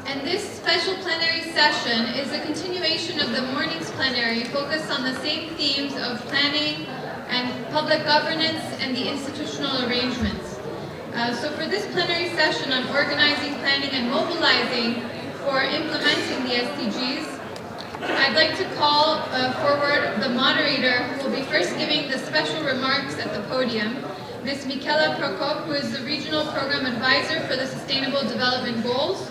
And this special plenary session is a continuation of the morning's plenary focused on the same themes of planning and public governance and the institutional arrangements. So for this plenary session on organizing, planning, and mobilizing for implementing the SDGs, I'd like to call forward the moderator who will be first giving the special remarks at the podium, Ms. Michela Prokop, who is the Regional Program Advisor for the Sustainable Development Goals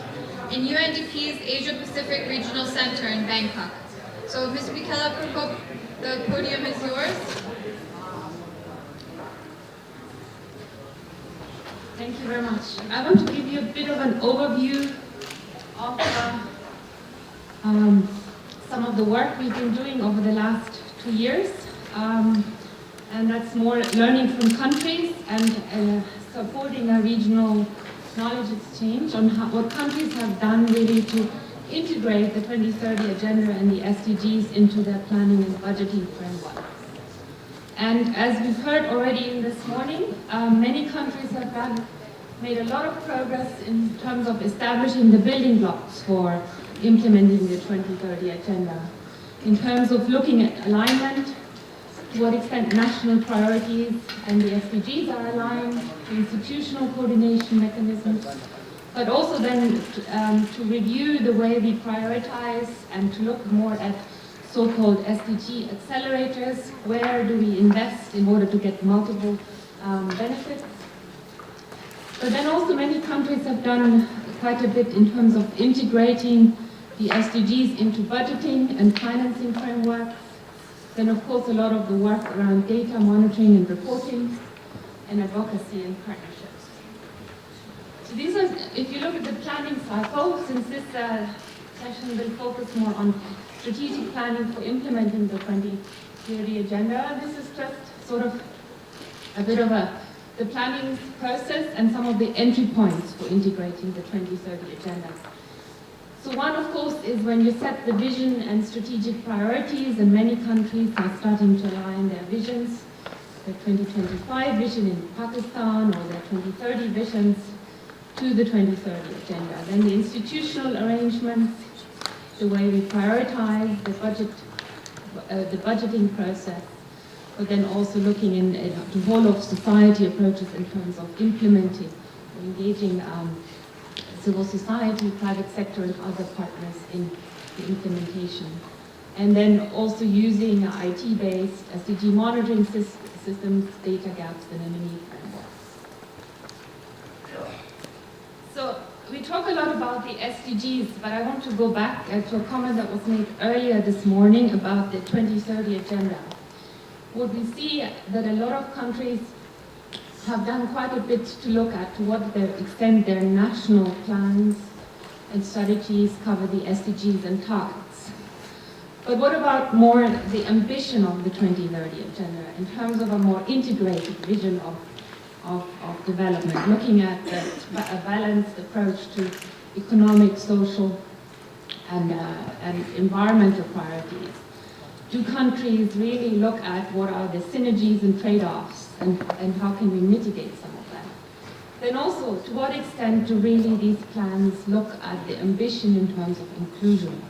in UNDP's Asia-Pacific Regional Center in Bangkok. So Ms. Michela Prokop, the podium is yours. Thank you very much. I want to give you a bit of an overview of some of the work we've been doing over the last 2 years. And that's more learning from countries and supporting a regional knowledge exchange on what countries have done really to integrate the 2030 agenda and the SDGs into their planning and budgeting framework. And as we've heard already this morning, many countries have made a lot of progress in terms of establishing the building blocks for implementing the 2030 agenda. In terms of looking at alignment, to what extent national priorities and the SDGs are aligned, institutional coordination mechanisms, but also then to review the way we prioritize and to look more at so-called SDG accelerators. Where do we invest in order to get multiple benefits? But then also many countries have done quite a bit in terms of integrating the SDGs into budgeting and financing frameworks. Then of course a lot of the work around data monitoring and reporting and advocacy and partnerships. So these are, if you look at the planning cycle, since this session will focus more on strategic planning for implementing the 2030 agenda, this is just sort of a bit of the planning process and some of the entry points for integrating the 2030 agenda. So one, of course, is when you set the vision and strategic priorities, and many countries are starting to align their visions, their 2025 vision in Pakistan or their 2030 visions to the 2030 agenda. Then the institutional arrangements, the way we prioritize the budgeting process, but then also looking in the whole of society approaches in terms of implementing, engaging civil society, private sector, and other partners in the implementation. And then also using IT-based SDG monitoring systems, data gaps, and enemy frameworks. So we talk a lot about the SDGs, but I want to go back to a comment that was made earlier this morning about the 2030 agenda. What we see that a lot of countries have done quite a bit to look at to what extent their national plans and strategies cover the SDGs and targets. But what about more the ambition of the 2030 agenda in terms of a more integrated vision of development, looking at a balanced approach to economic, social, and environmental priorities? Do countries really look at what are the synergies and trade-offs and how can we mitigate some of that? Then also, to what extent do really these plans look at the ambition in terms of inclusion,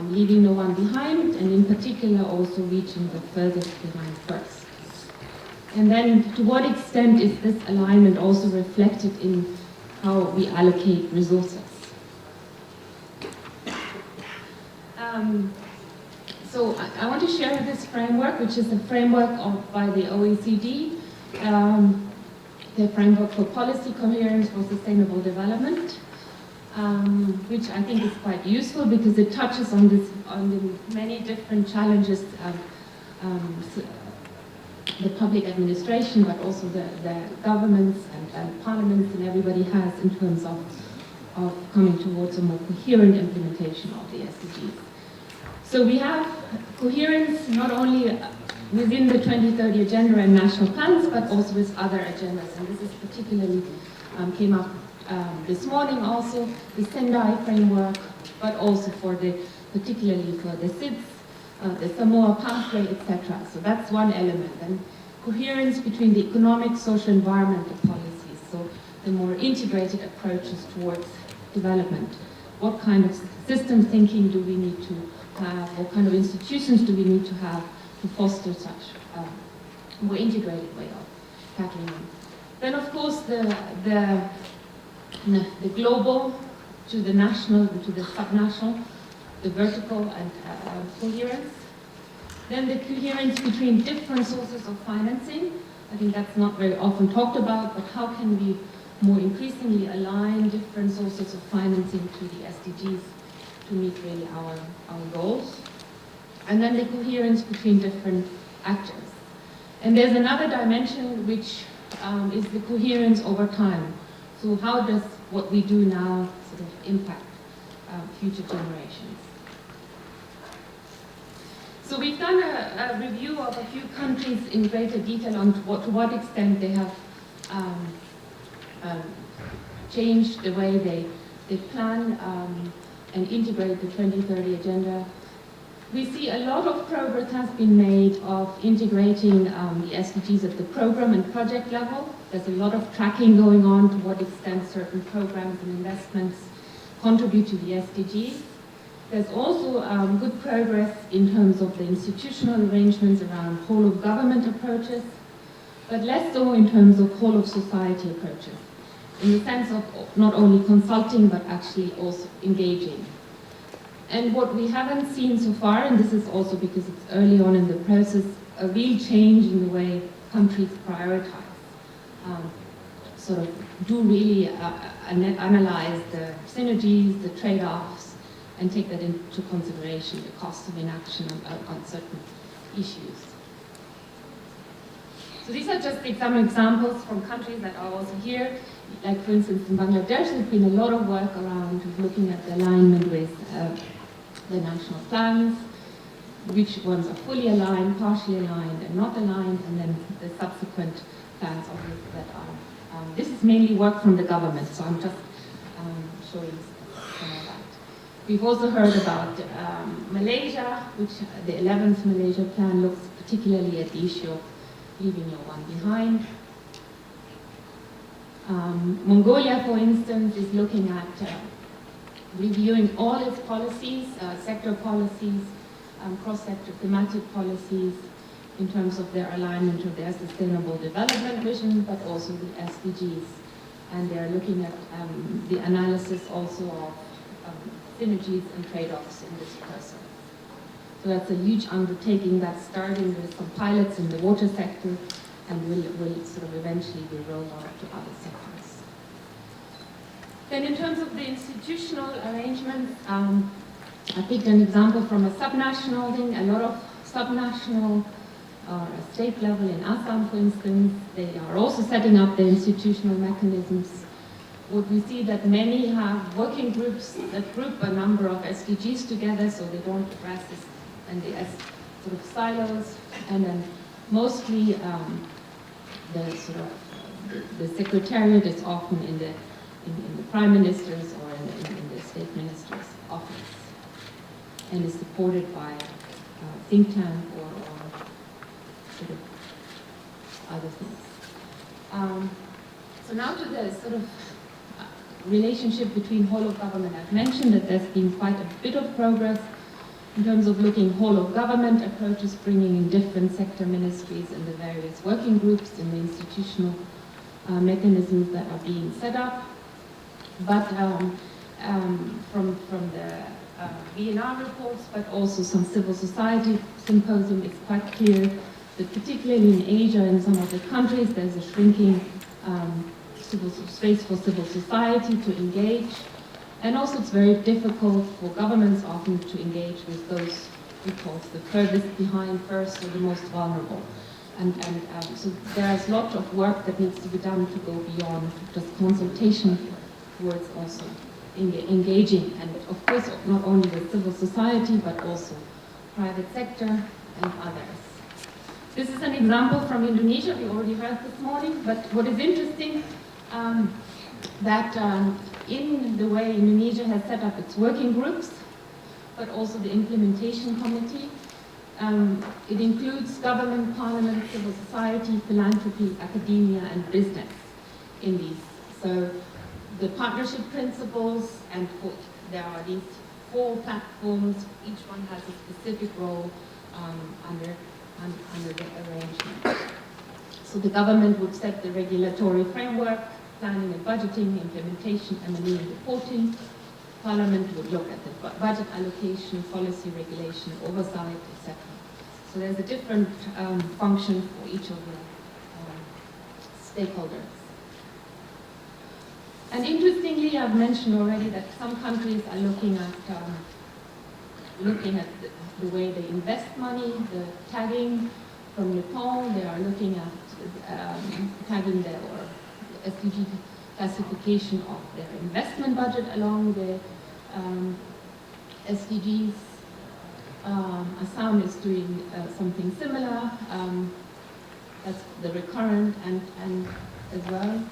leaving no one behind, and in particular also reaching the furthest behind first? And then to what extent is this alignment also reflected in how we allocate resources? So I want to share this framework, which is a framework by the OECD, the framework for policy coherence for sustainable development, which I think is quite useful because it touches on the many different challenges the public administration, but also the governments and parliaments and everybody has in terms of coming towards a more coherent implementation of the SDGs. So we have coherence not only within the 2030 agenda and national plans, but also with other agendas. And this is particularly came up this morning also, the Sendai framework, but also particularly for the SIDS, the Samoa pathway, etc. So that's one element. And coherence between the economic, social, environmental policies. So the more integrated approaches towards development. what kind of system thinking do we need to have, what kind of institutions do we need to have to foster such a more integrated way of tackling them. Then, of course, the global to the national to the subnational, the vertical and coherence. Then the coherence between different sources of financing. I think that's not very often talked about, but how can we more increasingly align different sources of financing to the SDGs to meet really our goals. And then the coherence between different actors. And there's another dimension which is the coherence over time. So how does what we do now sort of impact future generations? So we've done a review of a few countries in greater detail on to what extent they have changed the way they plan and integrate the 2030 agenda. We see a lot of progress has been made of integrating the SDGs at the program and project level. There's a lot of tracking going on to what extent certain programs and investments contribute to the SDGs. There's also good progress in terms of the institutional arrangements around whole of government approaches, but less so in terms of whole of society approaches, in the sense of not only consulting, but actually also engaging. And what we haven't seen so far, and this is also because it's early on in the process, a real change in the way countries prioritize. Sort of do really analyze the synergies, the trade-offs, and take that into consideration, the cost of inaction on certain issues. So these are just some examples from countries that are also here. Like, for instance, in Bangladesh, there's been a lot of work around looking at the alignment with the national plans, which ones are fully aligned, partially aligned, and not aligned, and then the subsequent plans obviously that are. This is mainly work from the government, so I'm just showing some of that. We've also heard about Malaysia, which the 11th Malaysia plan looks particularly at the issue of leaving no one behind. Mongolia, for instance, is looking at reviewing all its policies, sector policies, cross-sector thematic policies, in terms of their alignment to their sustainable development vision, but also the SDGs. And they're looking at the analysis also of synergies and trade-offs in this process. So that's a huge undertaking that's starting with some pilots in the water sector and will sort of eventually be rolled out to other sectors. Then in terms of the institutional arrangements, I picked an example from a subnational thing. A lot of subnational or a state level in Assam, for instance, they are also setting up the institutional mechanisms. What we see that many have working groups that group a number of SDGs together, so they don't address this and they as sort of silos, and then mostly the secretariat is often in the prime minister's or in the state minister's office, and is supported by a think tank or sort of other things. So now to the sort of relationship between whole of government. I've mentioned that there's been quite a bit of progress in terms of looking whole of government approaches, bringing in different sector ministries and the various working groups and the institutional mechanisms that are being set up. But from the VNR reports, but also some civil society symposium, it's quite clear that particularly in Asia, in some of the countries, there's a shrinking space for civil society to engage. And also it's very difficult for governments often to engage with those people, the furthest behind first or the most vulnerable. And so there's lots of work that needs to be done to go beyond just consultation towards also engaging, and of course not only with civil society but also private sector and others. This is an example from Indonesia, we already heard this morning, but what is interesting that in the way Indonesia has set up its working groups, but also the implementation committee, it includes government, parliament, civil society, philanthropy, academia, and business in these. So the partnership principles and there are these 4 platforms, each one has a specific role under the arrangement. So the government would set the regulatory framework, planning and budgeting, implementation, M&E and reporting. Parliament would look at the budget allocation, policy regulation, oversight, etc. So there's a different function for each of the stakeholders. And interestingly, I've mentioned already that some countries are looking at the way they invest money, the tagging from Nepal. They are looking at tagging their SDG classification of their investment budget along the SDGs. Assam is doing something similar. That's the recurrent and as well.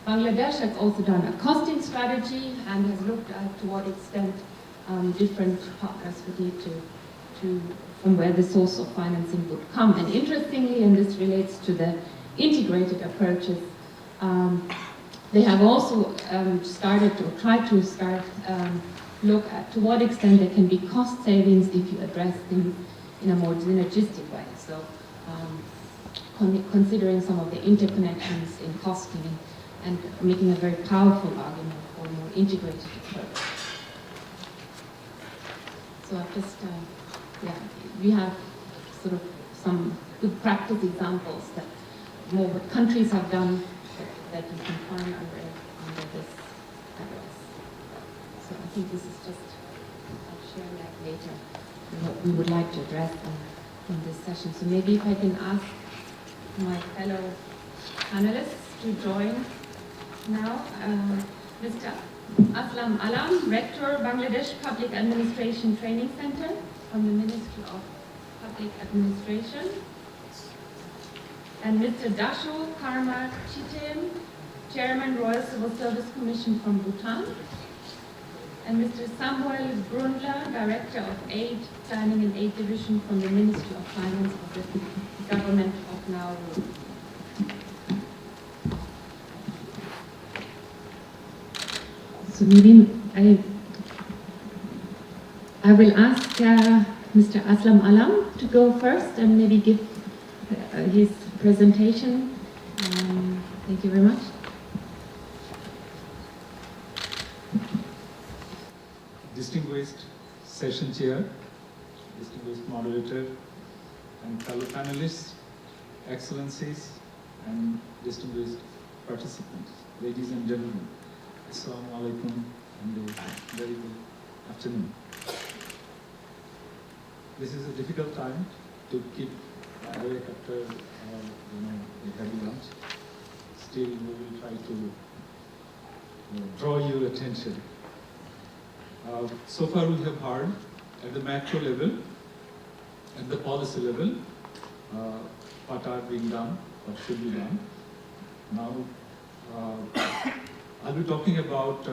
Bangladesh has also done a costing strategy and has looked at to what extent different partners would need to from where the source of financing would come. And interestingly, and this relates to the integrated approaches, they have also started or tried to start look at to what extent there can be cost savings if you address things in a more synergistic way. So considering some of the interconnections in costing and making a very powerful argument for a more integrated approach. So I've just, we have sort of some good practice examples that more what countries have done that you can find under this address. So I think this is just, I'll share that later, what we would like to address in this session. So maybe if I can ask my fellow panelists to join now. Mr. Aslam Alam, Rector, Bangladesh Public Administration Training Center from the Ministry of Public Administration. And Mr. Dasho Karma Chiten, Chairman, Royal Civil Service Commission from Bhutan. And Mr. Samuel Brundla, Director of Aid, Planning and Aid Division from the Ministry of Finance of the Government of Nauru. So maybe I will ask Mr. Aslam Alam to go first and maybe give his presentation. Thank you very much. Distinguished session chair, distinguished moderator, and fellow panelists, excellencies, and distinguished participants, ladies and gentlemen. Assalamu alaikum and a very good afternoon. This is a difficult time to keep awake after a heavy lunch. Still, we will try to draw your attention. So far, we have heard at the macro level, at the policy level, what are being done, what should be done. Now, I'll be talking about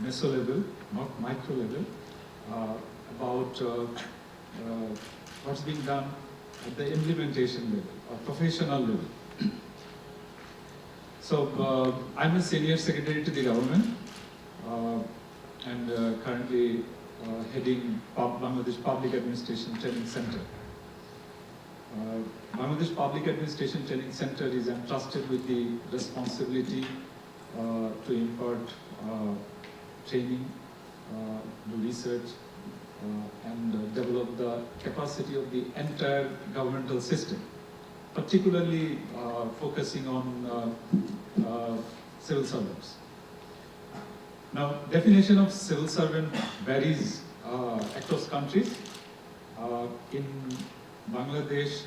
meso level, not micro level, about what's being done at the implementation level, or professional level. So I'm a senior secretary to the government and currently heading Bangladesh Public Administration Training Center. Bangladesh Public Administration Training Center is entrusted with the responsibility to impart training, do research, and develop the capacity of the entire governmental system, particularly focusing on civil servants. Now, definition of civil servant varies across countries. In Bangladesh,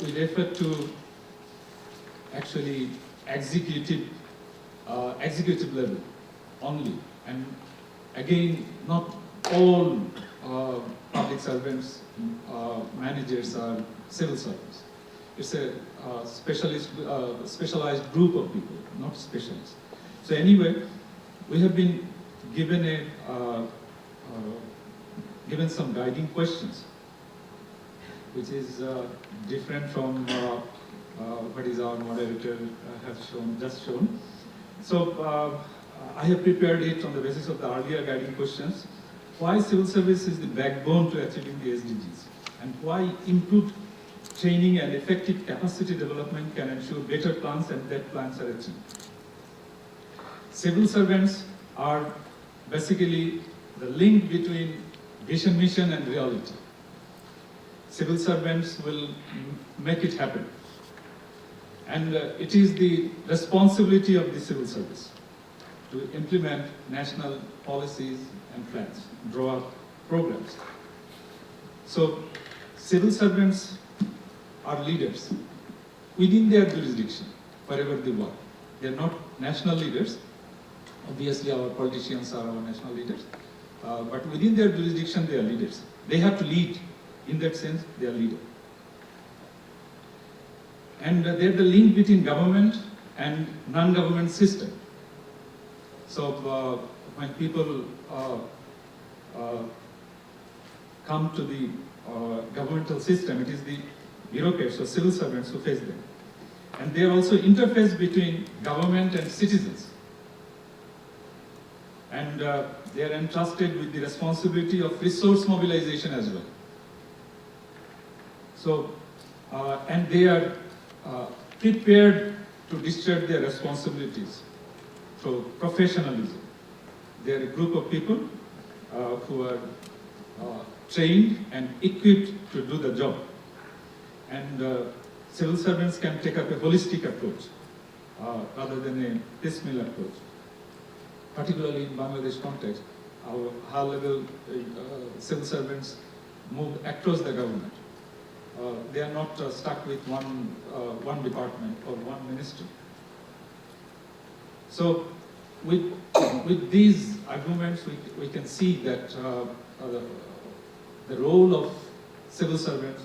we refer to actually executive level only, and again, not all public servants, managers are civil servants. It's a specialized group of people, not specialists. So anyway, we have been given given some guiding questions, which is different from what is our moderator have just shown. So I have prepared it on the basis of the earlier guiding questions. Why civil service is the backbone to achieving the SDGs, and why improved training and effective capacity development can ensure better plans and that plans are achieved. Civil servants are basically the link between vision, mission and reality. Civil servants will make it happen. And it is the responsibility of the civil service to implement national policies and plans, draw up programs. So civil servants are leaders within their jurisdiction, wherever they work. They are not national leaders. Obviously, our politicians are our national leaders. But within their jurisdiction, they are leaders. They have to lead. In that sense, they are leaders. And they're the link between government and non-government system. So when people come to the governmental system, it is the bureaucrats or civil servants who face them. And they are also interface between government and citizens. And they are entrusted with the responsibility of resource mobilization as well. So, and they are prepared to discharge their responsibilities through professionalism. They are a group of people who are trained and equipped to do the job. And civil servants can take up a holistic approach rather than a piecemeal approach. Particularly in Bangladesh context, our high-level civil servants move across the government. They are not stuck with one department or one ministry. So with these arguments, we can see that the role of civil servants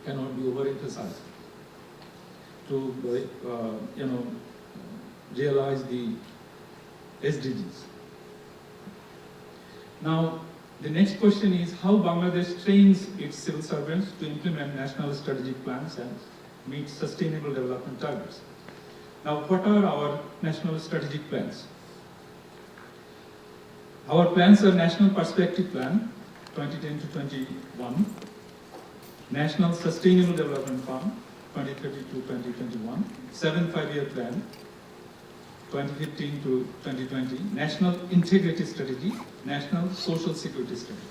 cannot be overemphasized to realize the SDGs. Now, the next question is how Bangladesh trains its civil servants to implement national strategic plans and meet sustainable development targets. Now, what are our national strategic plans? Our plans are National Perspective Plan 2010 to 21, National Sustainable Development Fund 2030 to 2021, 7 5-year plan 2015 to 2020, National Integrity Strategy, National Social Security Strategy.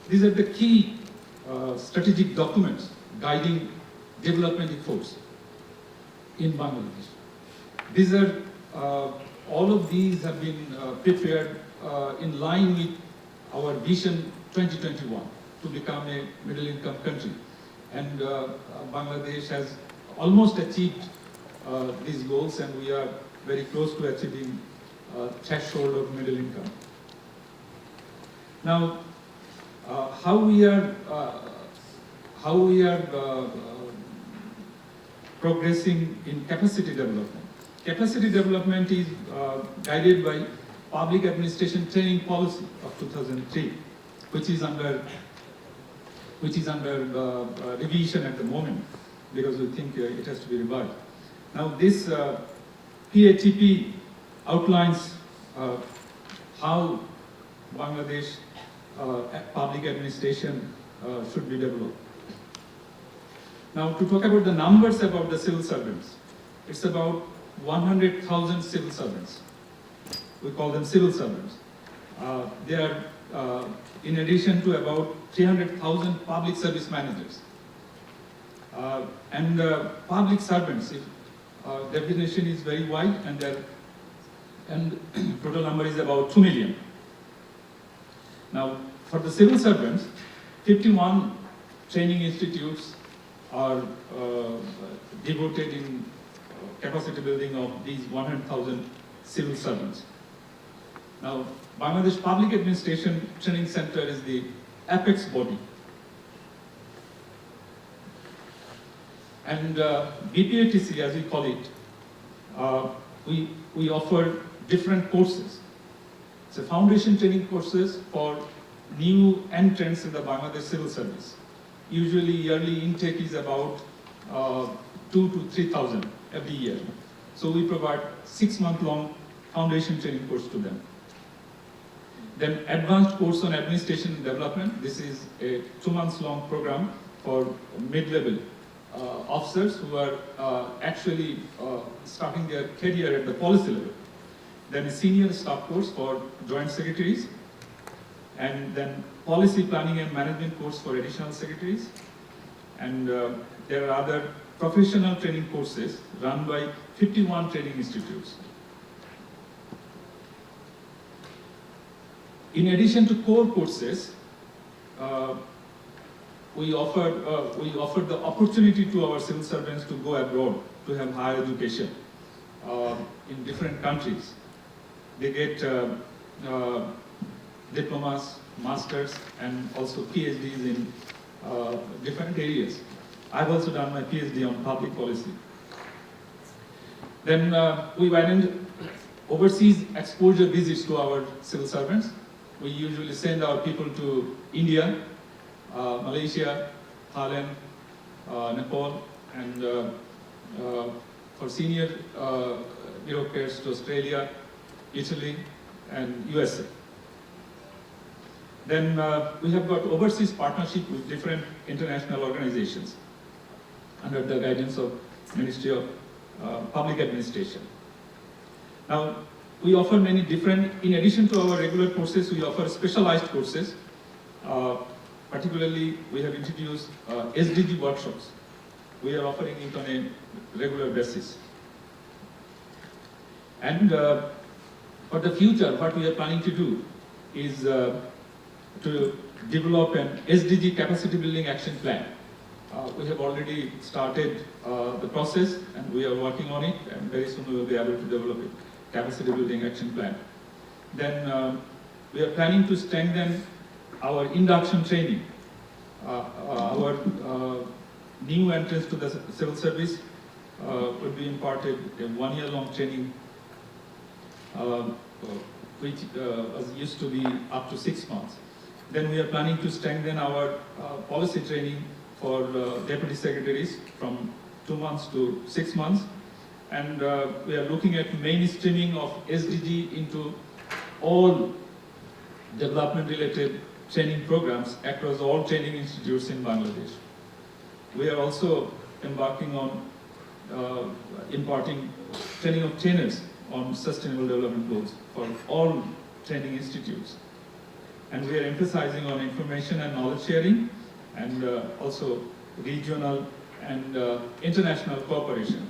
These are the key strategic documents guiding development efforts in Bangladesh. These are, all of these have been prepared in line with our Vision 2021 to become a middle-income country. And Bangladesh has almost achieved these goals, and we are very close to achieving threshold of middle income. Now, how we are progressing in capacity development. Capacity development is guided by Public Administration Training Policy of 2003, which is under revision at the moment because we think it has to be revised. Now, this PATP outlines how Bangladesh public administration should be developed. Now, to talk about the numbers about the civil servants, it's about 100,000 civil servants. We call them civil servants. They are in addition to about 300,000 public service managers. And public servants, definition is very wide, and total number is about 2 million. Now, for the civil servants, 51 training institutes are devoted in capacity building of these 100,000 civil servants. Now, Bangladesh Public Administration Training Center is the apex body. And BPATC, as we call it, we offer different courses. So foundation training courses for new entrants in the Bangladesh civil service. Usually yearly intake is about 2,000 to 3,000 every year. So we provide 6-month-long foundation training course to them. Then advanced course on administration and development. This is a 2-month-long program for mid-level officers who are actually starting their career at the policy level. Then a senior staff course for joint secretaries, and then policy planning and management course for additional secretaries. And there are other professional training courses run by 51 training institutes. In addition to core courses, we offer the opportunity to our civil servants to go abroad to have higher education in different countries. They get diplomas, masters, and also PhDs in different areas. I've also done my PhD on public policy. Then we went overseas exposure visits to our civil servants. We usually send our people to India, Malaysia, Thailand, Nepal, and for senior bureaucrats to Australia, Italy, and USA. Then we have got overseas partnership with different international organizations under the guidance of Ministry of Public Administration. Now, we offer many different, in addition to our regular courses, we offer specialized courses. Particularly, we have introduced SDG workshops. We are offering it on a regular basis. And for the future, what we are planning to do is to develop an SDG capacity building action plan. We have already started the process, and we are working on it, and very soon we will be able to develop a capacity building action plan. Then we are planning to strengthen our induction training. Our new entrants to the civil service would be imparted a 1-year-long training, which used to be up to 6 months. Then we are planning to strengthen our policy training for deputy secretaries from 2 months to 6 months. And we are looking at mainstreaming of SDG into all development-related training programs across all training institutes in Bangladesh. We are also embarking on imparting training of trainers on sustainable development goals for all training institutes. And we are emphasizing on information and knowledge sharing, and also regional and international cooperation.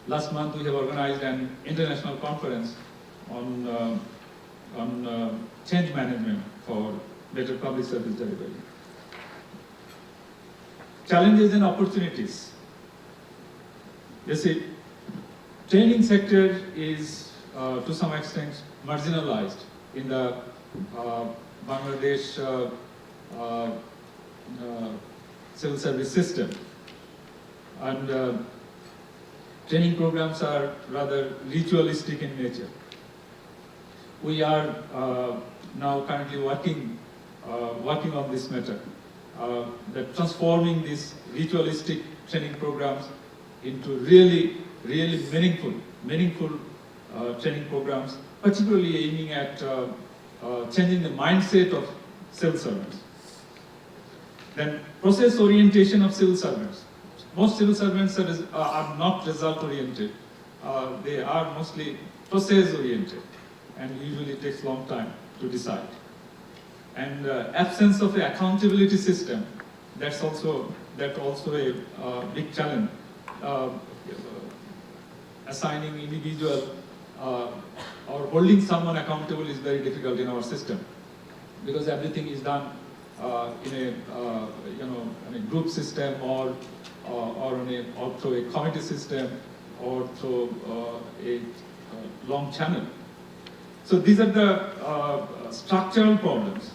Last month we have organized an international conference on change management for better public service delivery. Challenges and opportunities. You see, training sector is to some extent marginalized in the Bangladesh civil service system, and training programs are rather ritualistic in nature. We are now currently working on this matter, that transforming these ritualistic training programs into really meaningful training programs, particularly aiming at changing the mindset of civil servants. Then process orientation of civil servants. Most civil servants are not result oriented. They are mostly process oriented, and usually it takes a long time to decide. And absence of an accountability system, that's also a big challenge. Assigning individual or holding someone accountable is very difficult in our system, because everything is done in a group system, or through a committee system, or through a long channel. So these are the structural problems,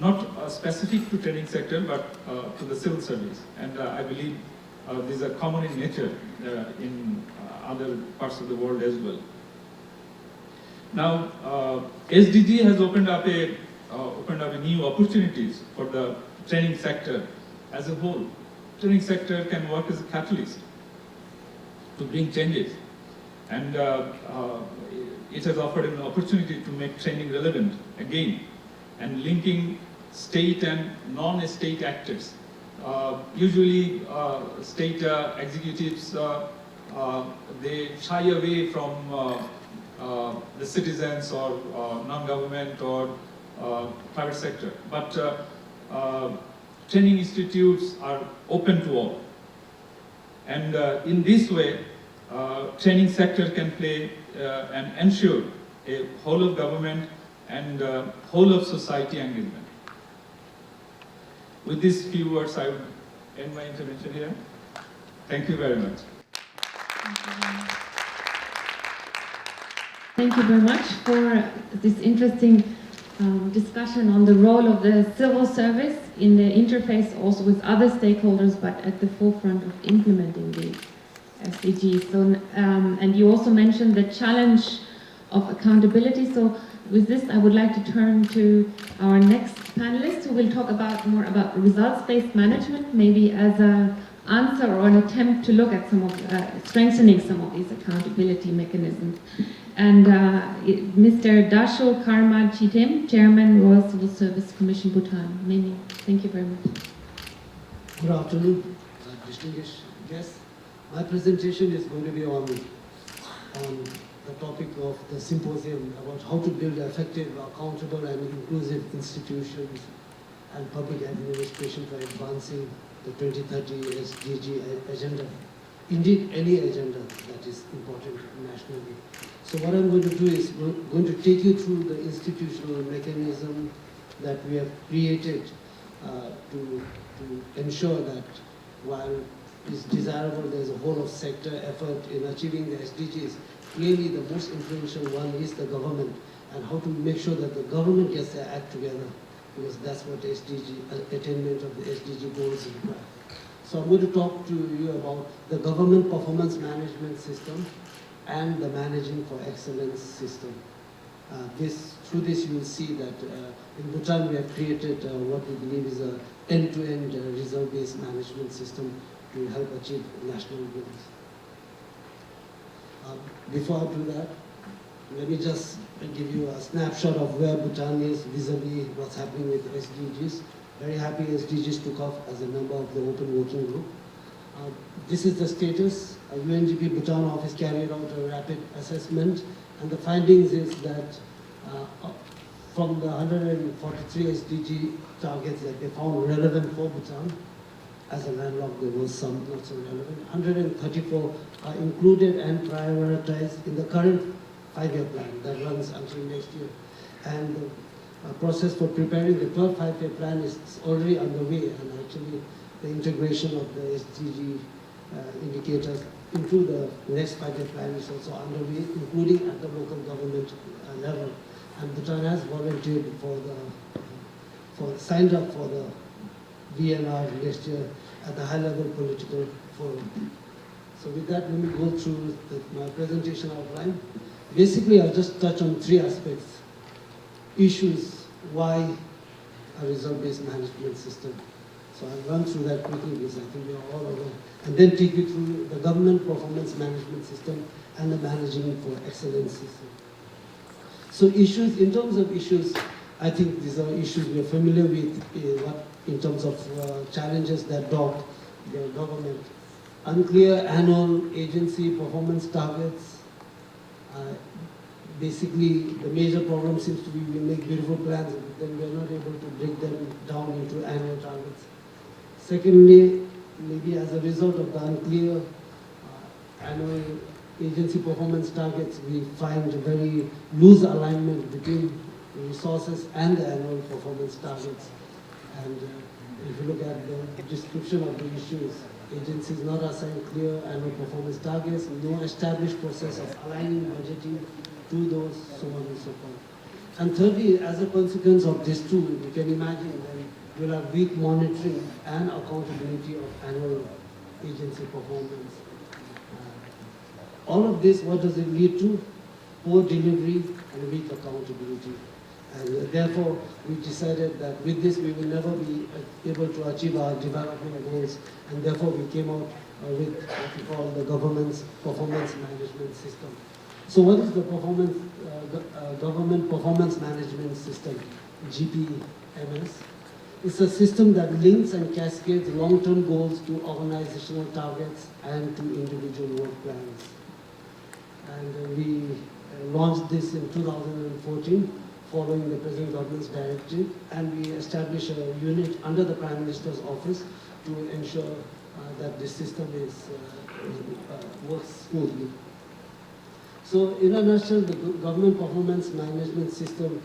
not specific to training sector, but to the civil service. And I believe these are common in nature in other parts of the world as well. Now, SDG has opened up new opportunities for the training sector as a whole. Training sector can work as a catalyst. to bring changes. And it has offered an opportunity to make training relevant again, and linking state and non-state actors. Usually state executives, they shy away from the citizens or non-government or private sector. But training institutes are open to all. And in this way, training sector can play and ensure a whole of government and whole of society engagement. With these few words, I would end my intervention here. Thank you very much. Thank you very much for this interesting discussion on the role of the civil service in the interface also with other stakeholders, but at the forefront of implementing the SDGs. So, and you also mentioned the challenge of accountability. So with this, I would like to turn to our next panelist, who will talk more about results-based management, maybe as an answer or an attempt to look at some of strengthening some of these accountability mechanisms. And Mr. Dasho Karma Chitem, Chairman, Royal Civil Service Commission, Bhutan. Many. Thank you very much. Good afternoon, distinguished guests. My presentation is going to be on the topic of the symposium about how to build effective, accountable and inclusive institutions and public administration for advancing the 2030 SDG agenda. Indeed, any agenda that is important nationally. So what I'm going to do is going to take you through the institutional mechanism that we have created to ensure that while it's desirable there's a whole of sector effort in achieving the SDGs, clearly the most influential one is the government, and how to make sure that the government gets their act together, because that's what attainment of the SDG goals require. So I'm going to talk to you about the government performance management system and the managing for excellence system. Through this you will see that in Bhutan we have created what we believe is an end-to-end result-based management system to help achieve national goals. Before I do that, let me just give you a snapshot of where Bhutan is vis-a-vis what's happening with SDGs. Very happy SDGs took off as a member of the Open Working Group. This is the status. UNGP Bhutan office carried out a rapid assessment, and the findings is that from the 143 SDG targets that they found relevant for Bhutan, as a landlocked there was some not so relevant, 134 are included and prioritized in the current 5-year plan that runs until next year. And the process for preparing the 12th 5-year plan is already underway, and actually the integration of the SDG indicators into the next 5-year plan is also underway, including at the local government level. And Bhutan has volunteered signed up for the VNR next year at the high-level political forum. So with that, let me go through my presentation outline. Basically, I'll just touch on 3 aspects. Issues, why a result-based management system. So I'll run through that quickly because I think we are all aware. And then take you through the government performance management system and the managing for excellence system. So issues, in terms of issues, I think these are issues we are familiar with in terms of challenges that dog the government. Unclear annual agency performance targets. Basically, the major problem seems to be we make beautiful plans, but then we're not able to break them down into annual targets. Secondly, maybe as a result of the unclear annual agency performance targets, we find a very loose alignment between the resources and the annual performance targets. And if you look at the description of the issues, agencies not assigned clear annual performance targets, no established process of aligning budgeting to those, so on and so forth. And thirdly, as a consequence of this too, you can imagine then we'll have weak monitoring and accountability of annual agency performance. All of this, what does it lead to? Poor delivery and weak accountability. And therefore, we decided that with this we will never be able to achieve our development goals, and therefore we came out with what we call the government's performance management system. So what is the government performance management system, GPMS? It's a system that links and cascades long-term goals to organizational targets and to individual work plans. And we launched this in 2014 following the present government's directive, and we established a unit under the Prime Minister's office to ensure that this system works smoothly. So in a nutshell, the government performance management system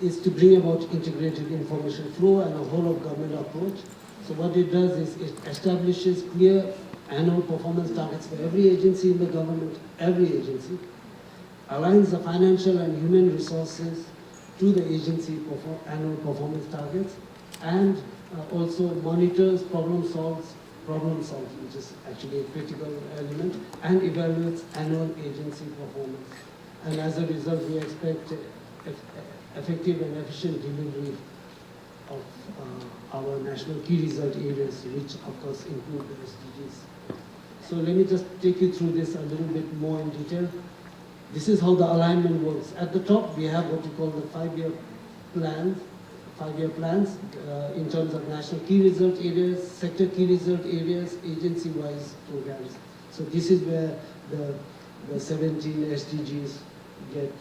is to bring about integrated information flow and a whole of government approach. So what it does is it establishes clear annual performance targets for every agency in the government, every agency, aligns the financial and human resources to the agency annual performance targets, and also monitors problem solves, which is actually a critical element, and evaluates annual agency performance. And as a result, we expect effective and efficient delivery of our national key result areas, which of course include the SDGs. So let me just take you through this a little bit more in detail. This is how the alignment works. At the top, we have what we call the five-year plans in terms of national key result areas, sector key result areas, agency-wise programs. So this is where the 17 SDGs get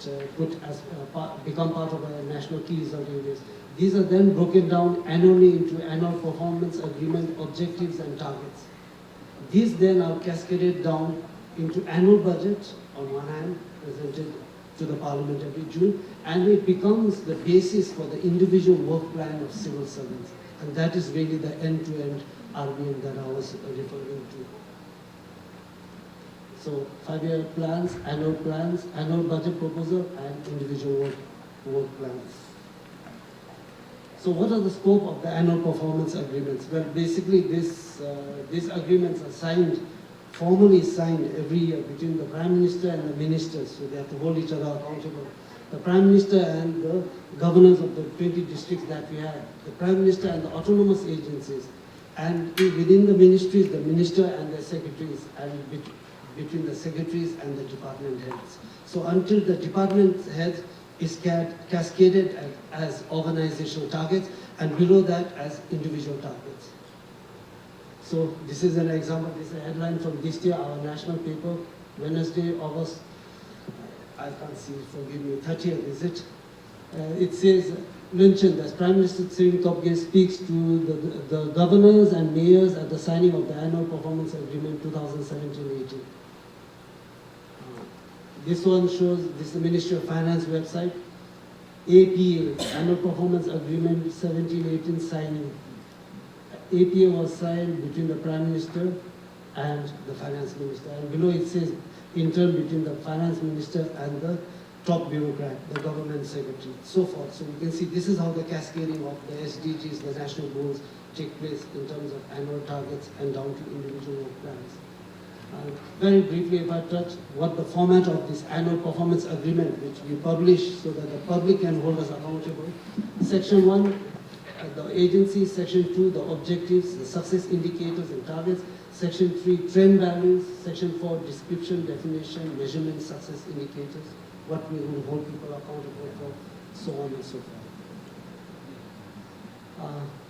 become part of our national key result areas. These are then broken down annually into annual performance agreement objectives and targets. These then are cascaded down into annual budget on one hand, presented to the Parliament every June, and it becomes the basis for the individual work plan of civil servants. And that is really the end-to-end RBM that I was referring to. So 5-year plans, annual budget proposal, and individual work plans. So what are the scope of the annual performance agreements? Well, basically these agreements are formally signed every year between the Prime Minister and the ministers, so they have to hold each other accountable. The Prime Minister and the governors of the 20 districts that we have, the Prime Minister and the autonomous agencies, and within the ministries, the Minister and the secretaries, and between the secretaries and the department heads. So until the department heads is cascaded as organizational targets, and below that as individual targets. So this is an example, this is a headline from this year, our national paper, Wednesday, August, I can't see, forgive me, 30th, is it? It says, mentioned as Prime Minister Singh Topge speaks to the governors and mayors at the signing of the annual performance agreement 2017-18. This one shows, this is the Ministry of Finance website, APA, Annual Performance Agreement 17-18 signing. APA was signed between the Prime Minister and the Finance Minister. And below it says, in turn between the Finance Minister and the top bureaucrat, the government secretary, so forth. So you can see this is how the cascading of the SDGs, the national goals, take place in terms of annual targets and down to individual work plans. Very briefly, if I touch what the format of this annual performance agreement, which we publish so that the public can hold us accountable. Section 1, the agency. Section 2, the objectives, the success indicators and targets. Section 3, trend values. Section 4, description, definition, measurement, success indicators, what we will hold people accountable for, so on and so forth.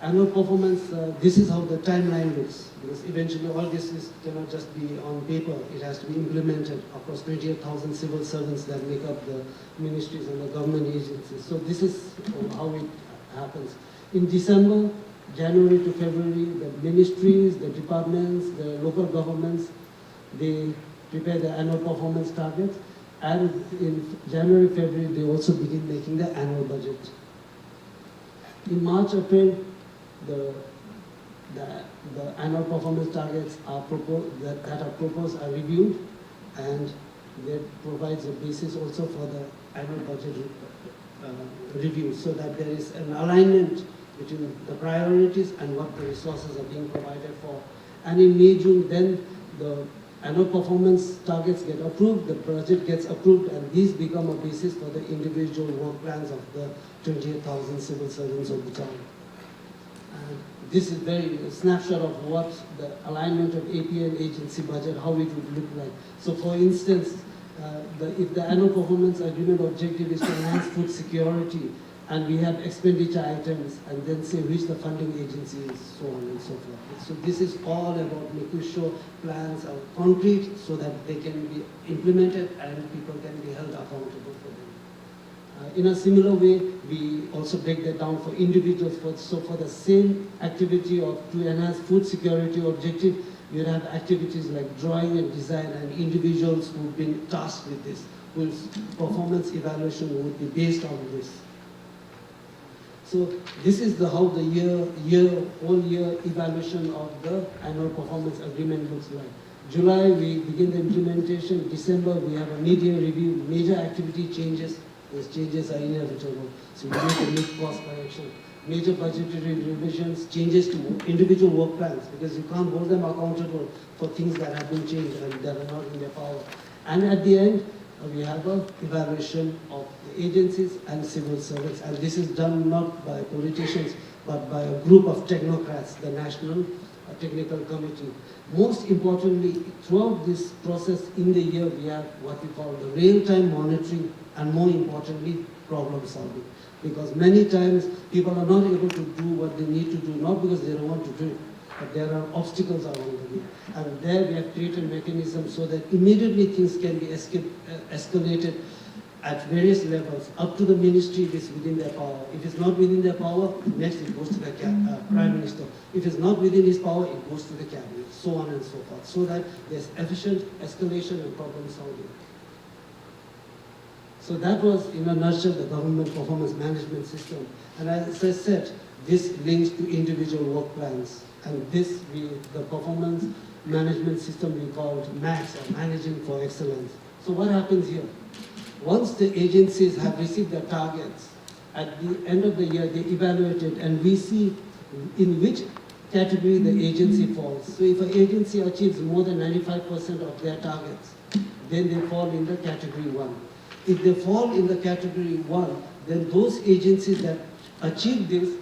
Annual performance, this is how the timeline looks, because eventually all this cannot just be on paper, it has to be implemented across 28,000 civil servants that make up the ministries and the government agencies. So this is how it happens. In December, January to February, the ministries, the departments, the local governments, they prepare the annual performance targets, and in January, February, they also begin making the annual budget. In March, April, the annual performance targets are proposed are reviewed, and that provides a basis also for the annual budget review, so that there is an alignment between the priorities and what the resources are being provided for. And in May, June, then the annual performance targets get approved, the budget gets approved, and these become a basis for the individual work plans of the 28,000 civil servants of the town. And this is a snapshot of what the alignment of APN agency budget, how it would look like. So for instance, if the annual performance agreement objective is to enhance food security, and we have expenditure items, and then say which the funding agency is, so on and so forth. So this is all about making sure plans are concrete so that they can be implemented and people can be held accountable for them. In a similar way, we also break that down for individuals. So for the same activity of to enhance food security objective, you have activities like drawing and design, and individuals who've been tasked with this, whose performance evaluation would be based on this. So this is how the whole year evaluation of the annual performance agreement looks like. July, we begin the implementation. December, we have a mid-year review. Major activity changes. Those changes are inevitable. So we make a mid-course correction. Major budgetary revisions, changes to individual work plans, because you can't hold them accountable for things that have been changed and that are not in their power. And at the end, we have an evaluation of the agencies and civil servants, and this is done not by politicians but by a group of technocrats, the National Technical Committee. Most importantly, throughout this process in the year, we have what we call the real-time monitoring, and more importantly, problem solving. Because many times people are not able to do what they need to do, not because they don't want to do it, but there are obstacles along the way. And there we have created mechanisms so that immediately things can be escalated at various levels, up to the ministry if it's within their power. If it's not within their power, next it goes to the Prime Minister. If it's not within his power, it goes to the Cabinet, so on and so forth, so that there's efficient escalation and problem solving. So that was, in a nutshell, the government performance management system. And as I said, this links to individual work plans. And this, the performance management system we called MAX, or Managing for Excellence. So what happens here? Once the agencies have received their targets, at the end of the year they evaluate it, and we see in which category the agency falls. So if an agency achieves more than 95% of their targets, then they fall in the category 1. If they fall in the category 1, then those agencies that achieve this,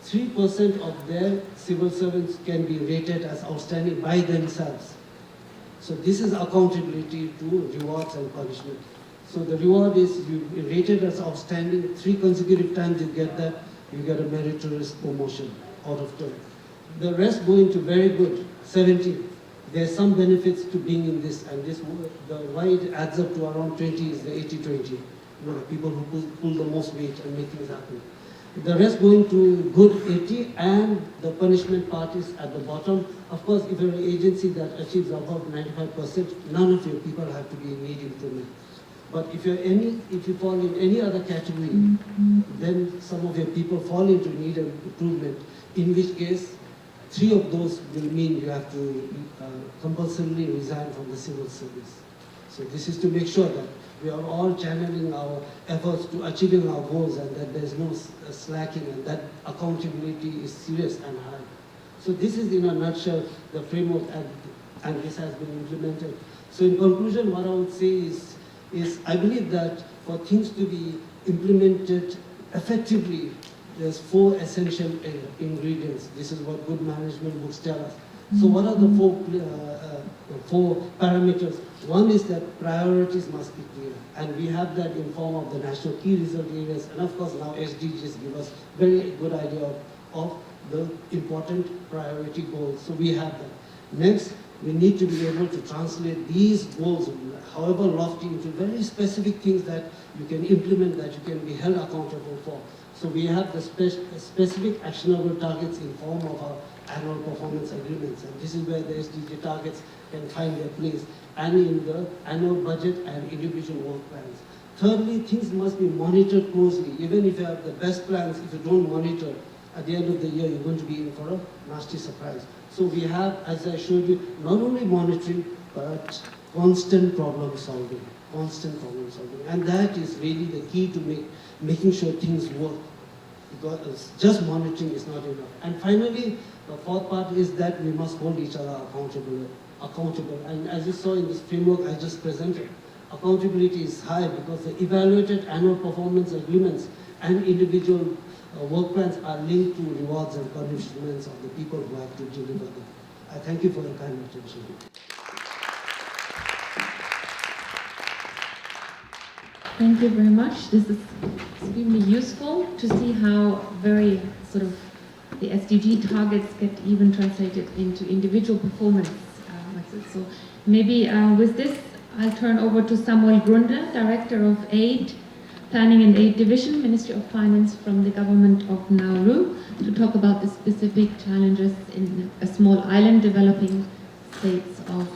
3% of their civil servants can be rated as outstanding by themselves. So this is accountability to rewards and punishment. So the reward is you rated as outstanding, 3 consecutive times you get that, you get a meritorious promotion out of 10. The rest go into very good, 70. There's some benefits to being in this, and this, why it adds up to around 20 is the 80-20. You know, people who pull the most weight and make things happen. The rest going to good 80, and the punishment part is at the bottom. Of course, if you're an agency that achieves above 95%, none of your people have to be in need improvement. But if you fall in any other category, then some of your people fall into need of improvement, in which case 3 of those will mean you have to compulsorily resign from the civil service. So this is to make sure that we are all channeling our efforts to achieving our goals, and that there's no slacking, and that accountability is serious and high. So this is, in a nutshell, the framework, and this has been implemented. So in conclusion, what I would say is I believe that for things to be implemented effectively, there's 4 essential ingredients. This is what good management books tell us. So what are the 4 parameters? One is that priorities must be clear, and we have that in form of the national key result areas, and of course now SDGs give us very good idea of the important priority goals. So we have that. Next, we need to be able to translate these goals, however lofty, into very specific things that you can implement, that you can be held accountable for. So we have the specific actionable targets in form of our annual performance agreements, and this is where the SDG targets can find their place, and in the annual budget and individual work plans. Thirdly, things must be monitored closely. Even if you have the best plans, if you don't monitor, at the end of the year, you're going to be in for a nasty surprise. So we have, as I showed you, not only monitoring, but constant problem solving. And that is really the key to making sure things work. Because just monitoring is not enough. And finally, the 4th part is that we must hold each other accountable. And as you saw in this framework I just presented, accountability is high because the evaluated annual performance agreements and individual work plans are linked to rewards and punishments of the people who have to deliver them. I thank you for your kind attention. Thank you very much. This is extremely useful to see how very sort of the SDG targets get even translated into individual performance methods. So maybe with this, I'll turn over to Samuel Grunde, Director of Aid, Planning and Aid Division, Ministry of Finance from the government of Nauru, to talk about the specific challenges in a small island developing states of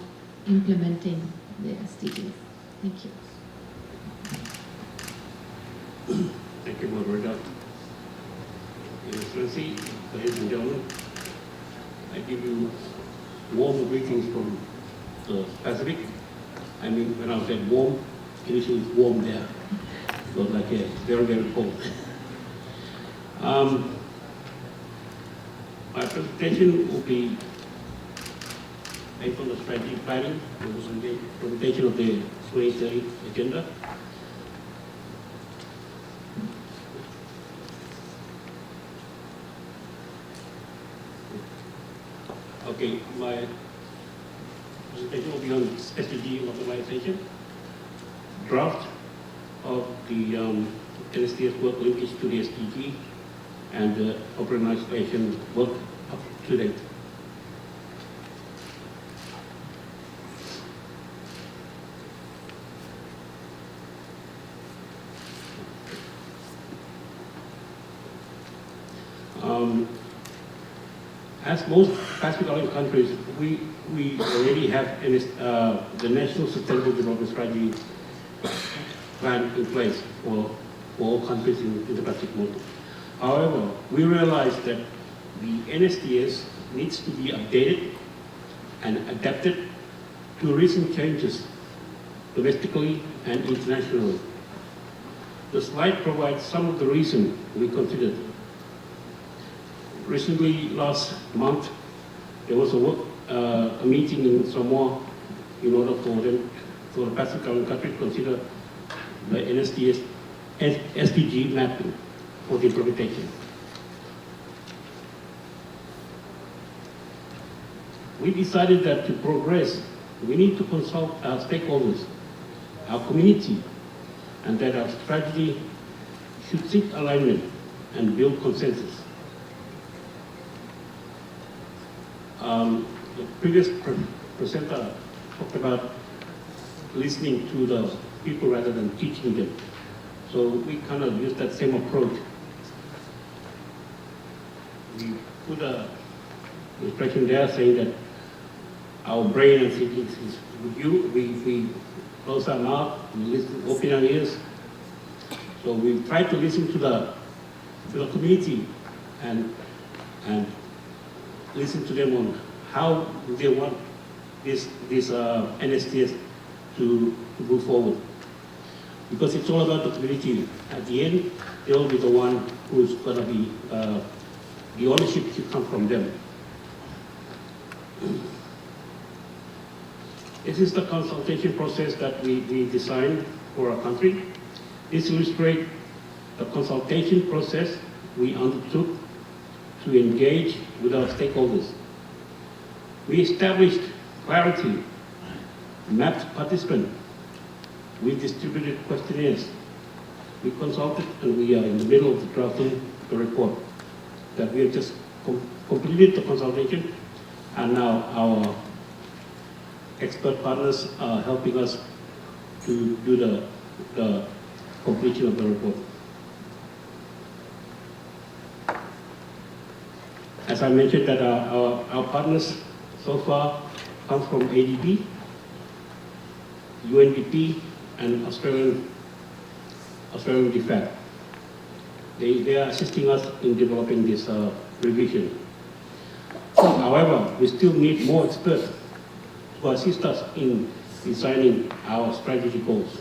implementing the SDGs. Thank you. Thank you, Moderator. Your Excellency, ladies and gentlemen, I give you warm greetings from the Pacific. I mean, when I said warm, initially it's warm there. It was like very, very cold. My presentation will be based on the strategic planning, the presentation of the 2030 agenda. Okay, my presentation will be on SDG mobilization, draft of the NSTS work linkage to the SDG, and the operationalization work up to date. As most Pacific Island countries, we already have the National Sustainable Development Strategy plan in place for all countries in the Pacific model. However, we realize that the NSDS needs to be updated and adapted to recent changes domestically and internationally. The slide provides some of the reasons we considered. Recently, last month, there was a meeting in Samoa in order for the Pacific Island countries to consider the NSDS SDG mapping for the implementation. We decided that to progress, we need to consult our stakeholders, our community, and that our strategy should seek alignment and build consensus. The previous presenter talked about listening to the people rather than teaching them. So we kind of use that same approach. We put a expression there saying that our brain and thinking is with you. We close our mouth, we listen, open our ears. So we try to listen to the community and listen to them on how they want this NSTS to move forward. Because it's all about the community. At the end, they will be the one who's going to be, the ownership should come from them. This is the consultation process that we designed for our country. This illustrates the consultation process we undertook to engage with our stakeholders. We established clarity, mapped participants, we distributed questionnaires, we consulted, and we are in the middle of drafting the report that we have just completed the consultation, and now our expert partners are helping us to do the completion of the report. As I mentioned, that our partners so far come from ADB, UNDP, and Australian DFAT. They are assisting us in developing this revision. However, we still need more experts to assist us in designing our strategy goals,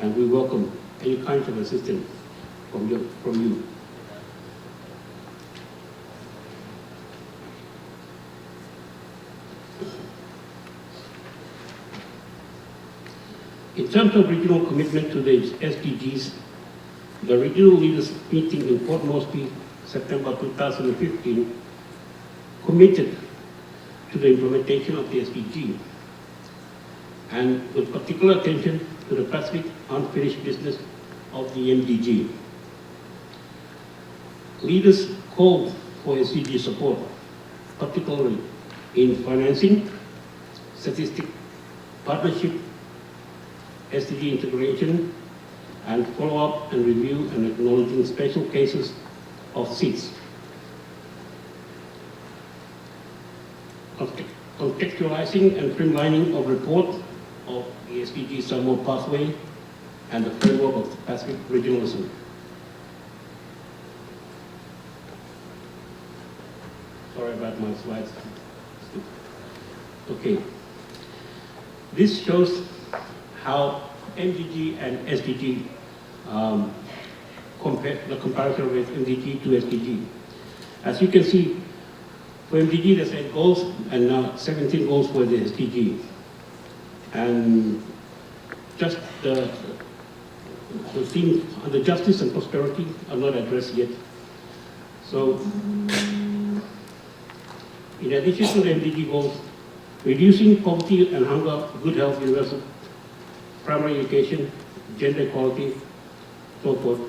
and we welcome any kind of assistance from you. In terms of regional commitment to the SDGs, the regional leaders meeting in Port Moresby, September 2015, committed to the implementation of the SDG, and with particular attention to the Pacific unfinished business of the MDG. Leaders called for SDG support, particularly in financing, statistic, partnership, SDG integration, and follow-up and review and acknowledging special cases of seats. Contextualizing and streamlining of report of the SDG Samoa pathway and the framework of Pacific regionalism. Sorry about my slides. Okay. This shows how MDG and SDG the comparison with MDG to SDG. As you can see, for MDG there's 8 goals and now 17 goals for the SDG. And just the theme of the justice and prosperity are not addressed yet. So, in addition to the MDG goals, reducing poverty and hunger, good health, universal primary education, gender equality, so forth.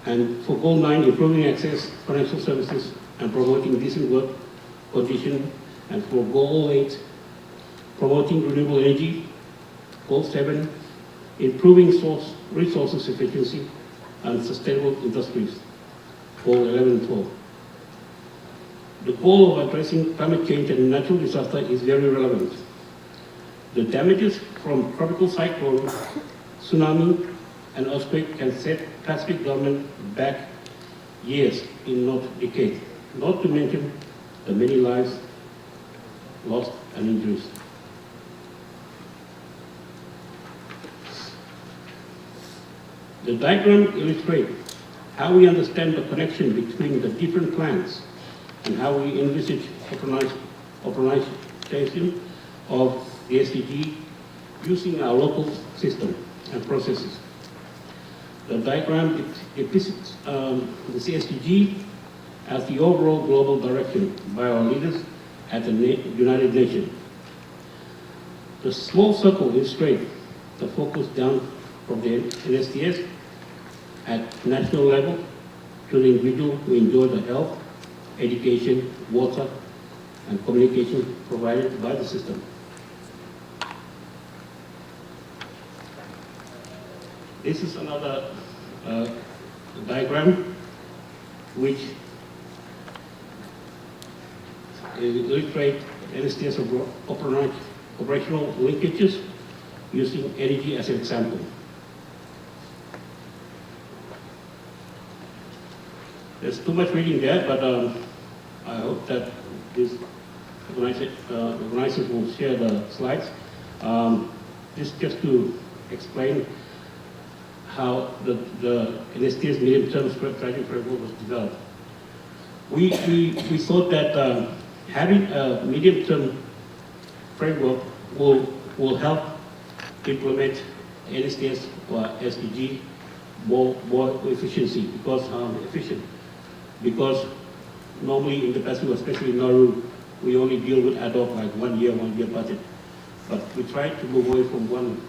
And for goal 9, improving access, financial services, and promoting decent work condition. And for goal 8, promoting renewable energy. Goal 7, improving resources efficiency and sustainable industries. Goal 11 and 12. The goal of addressing climate change and natural disaster is very relevant. The damages from tropical cyclone, tsunami, and earthquake can set Pacific government back years, in not decades, not to mention the many lives lost and injuries. The diagram illustrates how we understand the connection between the different plans and how we envisage operationalization of the SDG using our local system and processes. The diagram depicts the CSDG as the overall global direction by our leaders at the United Nations. The small circle illustrates the focus down from the NSTS at national level to the individual who enjoy the health, education, water, and communication provided by the system. This is another diagram which illustrates NSTS operational linkages using energy as an example. There's too much reading there, but I hope that these organizers will share the slides. This just to explain how the NSTS medium-term strategy framework was developed. We thought that having a medium-term framework will help implement NSTS or SDG more efficiency because normally in the Pacific, especially in Nauru, we only deal with ad hoc, like 1 year budget. But we try to move away from 1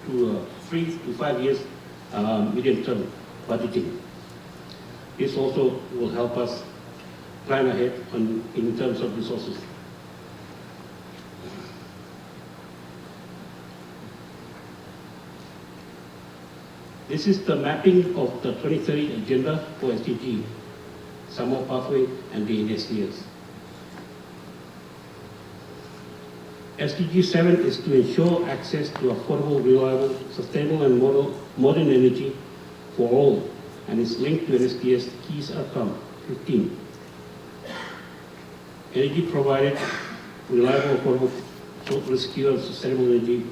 to 3 to 5 years medium-term budgeting. This also will help us plan ahead in terms of resources. This is the mapping of the 2030 agenda for SDG, Samoa Pathway, and the NSTS. SDG 7 is to ensure access to affordable, reliable, sustainable, and modern energy for all, and is linked to NSTS key outcome 15. Energy provided, reliable, affordable, secure, sustainable energy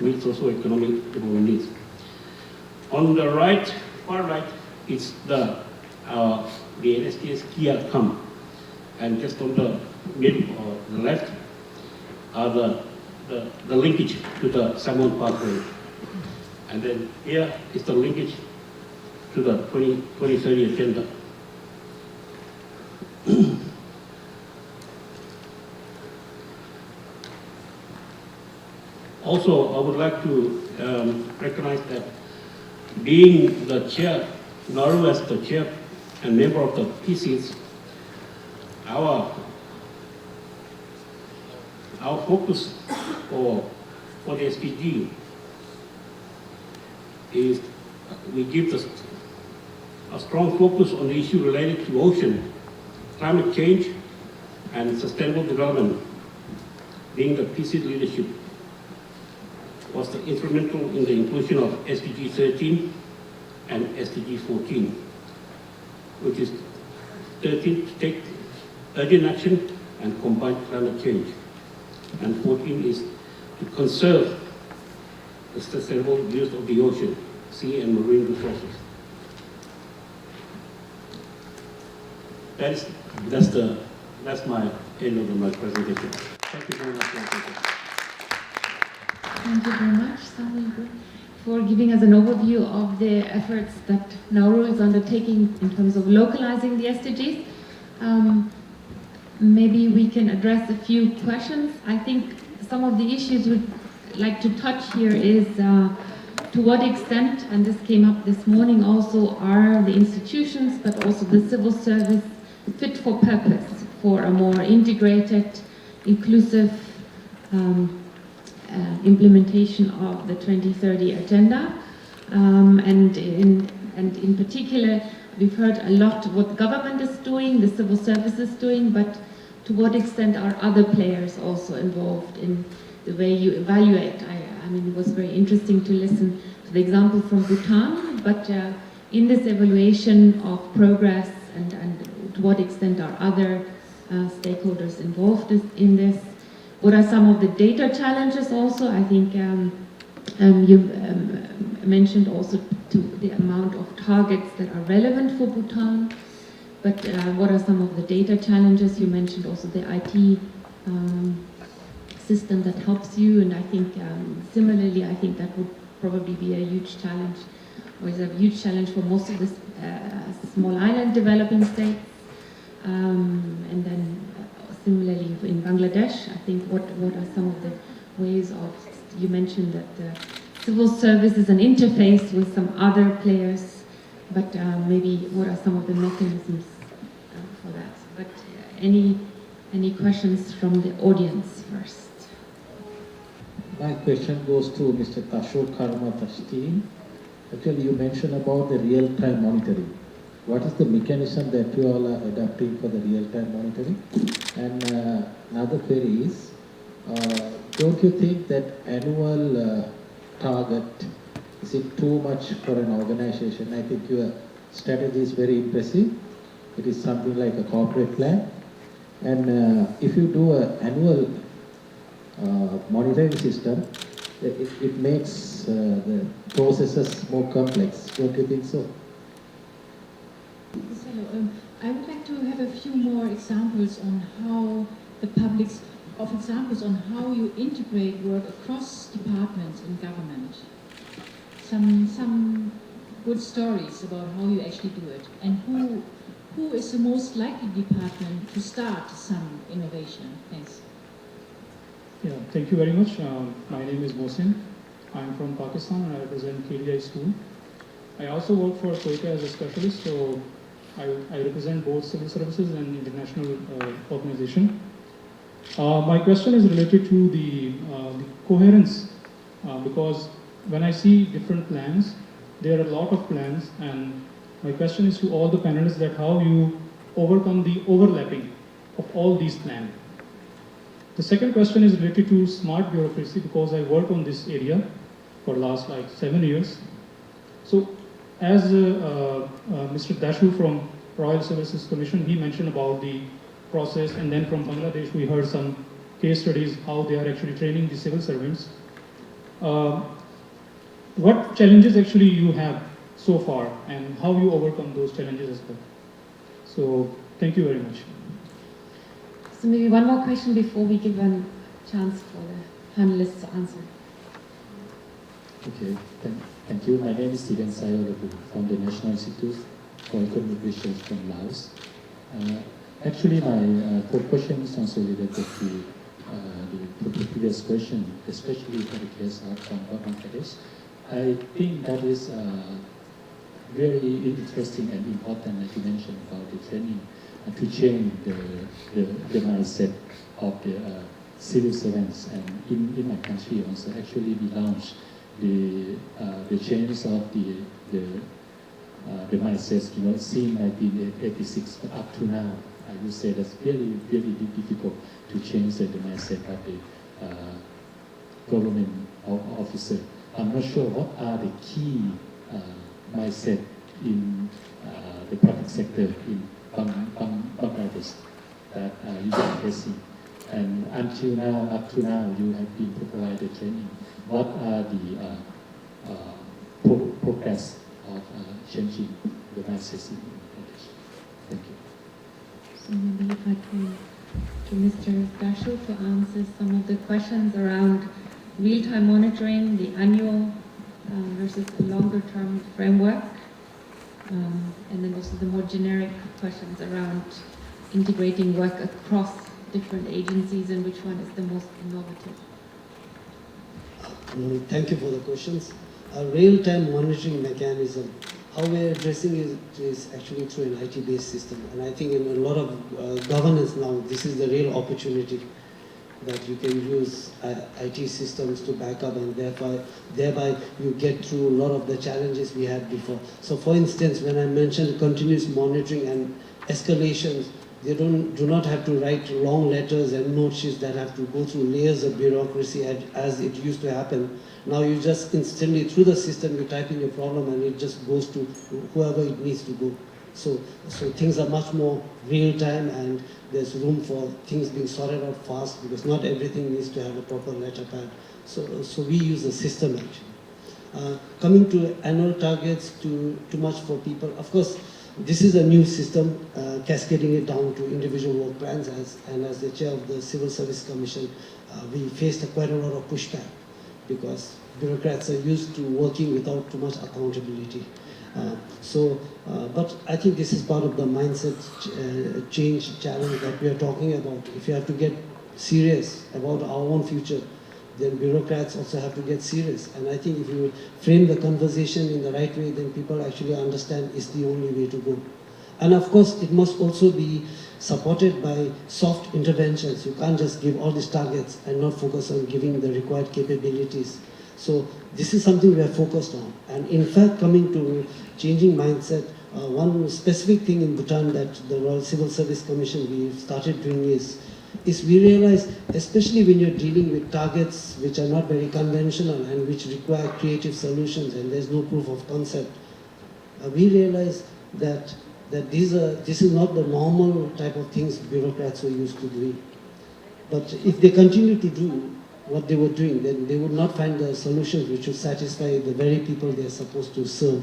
meets socio-economic development needs. On the right, far right, it's the NSTS key outcome, and just on the middle or the left are the linkage to the Samoan pathway. And then here is the linkage to the 2030 agenda. Also, I would like to recognize that being the chair, Nauru as the chair and member of the PCs, our focus for the SPG is we give a strong focus on the issue related to ocean, climate change, and sustainable development. Being the PC leadership was instrumental in the inclusion of SDG 13 and SDG 14, which is 13 to take urgent action and combat climate change, and 14 is to conserve the sustainable use of the ocean, sea and marine resources. That's my end of my presentation. Thank you very much for your attention. Thank you very much, Sami, for giving us an overview of the efforts that Nauru is undertaking in terms of localizing the SDGs. Maybe we can address a few questions. I think some of the issues we'd like to touch here is to what extent, and this came up this morning also, are the institutions but also the civil service fit for purpose for a more integrated, inclusive implementation of the 2030 agenda. And in particular, we've heard a lot what government is doing, the civil service is doing, but to what extent are other players also involved in the way you evaluate? I mean, it was very interesting to listen to the example from Bhutan, but in this evaluation of progress and to what extent are other stakeholders involved in this? What are some of the data challenges also? I think you've mentioned also to the amount of targets that are relevant for Bhutan, but what are some of the data challenges? You mentioned also the IT system that helps you, and I think similarly, I think that would probably be a huge challenge, or is a huge challenge for most of the small island developing states. And then similarly in Bangladesh, I think what are some of the ways of, you mentioned that the civil service is an interface with some other players, but maybe what are some of the mechanisms for that? But any questions from the audience first? My question goes to Mr. Tashur Karma Tashteen. Actually, you mentioned about the real-time monitoring. What is the mechanism that you all are adapting for the real-time monitoring? And another query is, don't you think that annual target, is it too much for an organization? I think your strategy is very impressive. It is something like a corporate plan. And if you do an annual monitoring system, it makes the processes more complex. Don't you think so? So, I would like to have a few more examples on how examples on how you integrate work across departments in government. Some good stories about how you actually do it, and who is the most likely department to start some innovation. Thanks. Yeah, thank you very much. My name is Mohsin. I'm from Pakistan and I represent KDI School. I also work for Quetta as a specialist, so I represent both civil services and international organization. My question is related to the coherence, because when I see different plans, there are a lot of plans, and my question is to all the panelists that how you overcome the overlapping of all these plans. The second question is related to smart bureaucracy, because I work on this area for last like 7 years. So as Mr. Dashu from Royal Services Commission, he mentioned about the process, and then from Bangladesh we heard some case studies how they are actually training the civil servants. What challenges actually you have so far, and how you overcome those challenges as well? So thank you very much. So maybe one more question before we give a chance for the panelists to answer. Okay, Thank you. My name is Siren Sayolabu from the National Institute for Economic Research from Laos. Actually, my fourth question is also related to the previous question, especially for the case of Bangladesh. I think that is very interesting and important, as you mentioned, about the training to change the mindset of the civil servants. And in my country also, actually we launched the change of the mindsets, since 1986, but up to now, I would say that's very, very difficult to change the mindset of the government officer. I'm not sure what are the key mindset in the public sector in Bangladesh that you are facing. And until now, up to now, you have been provided training. What are the progress of changing the mindset in Bangladesh? Thank you. So maybe if I can to Mr. Dashu to answer some of the questions around real-time monitoring, the annual versus the longer-term framework, and then also the more generic questions around integrating work across different agencies and which one is the most innovative. Thank you for the questions. A real-time monitoring mechanism, how we're addressing it is actually through an IT-based system. And I think in a lot of governance now, this is the real opportunity that you can use IT systems to back up, and thereby you get through a lot of the challenges we had before. So for instance, when I mentioned continuous monitoring and escalations, they do not have to write long letters and note sheets that have to go through layers of bureaucracy as it used to happen. Now you just instantly, through the system, you type in your problem and it just goes to whoever it needs to go. So things are much more real time, and there's room for things being sorted out fast, because not everything needs to have a proper letterpad. So we use the system actually. Coming to annual targets, too much for people. Of course, this is a new system, cascading it down to individual work plans. As the chair of the Civil Service Commission, we faced quite a lot of pushback, because bureaucrats are used to working without too much accountability. But I think this is part of the mindset change challenge that we are talking about. If you have to get serious about our own future, then bureaucrats also have to get serious. And I think if you frame the conversation in the right way, then people actually understand it's the only way to go. And of course, it must also be supported by soft interventions. You can't just give all these targets and not focus on giving the required capabilities. So this is something we are focused on. And in fact, coming to changing mindset, one specific thing in Bhutan that the Royal Civil Service Commission we've started doing is we realize, especially when you're dealing with targets which are not very conventional and which require creative solutions and there's no proof of concept, we realize that this is not the normal type of things bureaucrats were used to doing. But if they continue to do what they were doing, then they would not find the solutions which would satisfy the very people they are supposed to serve.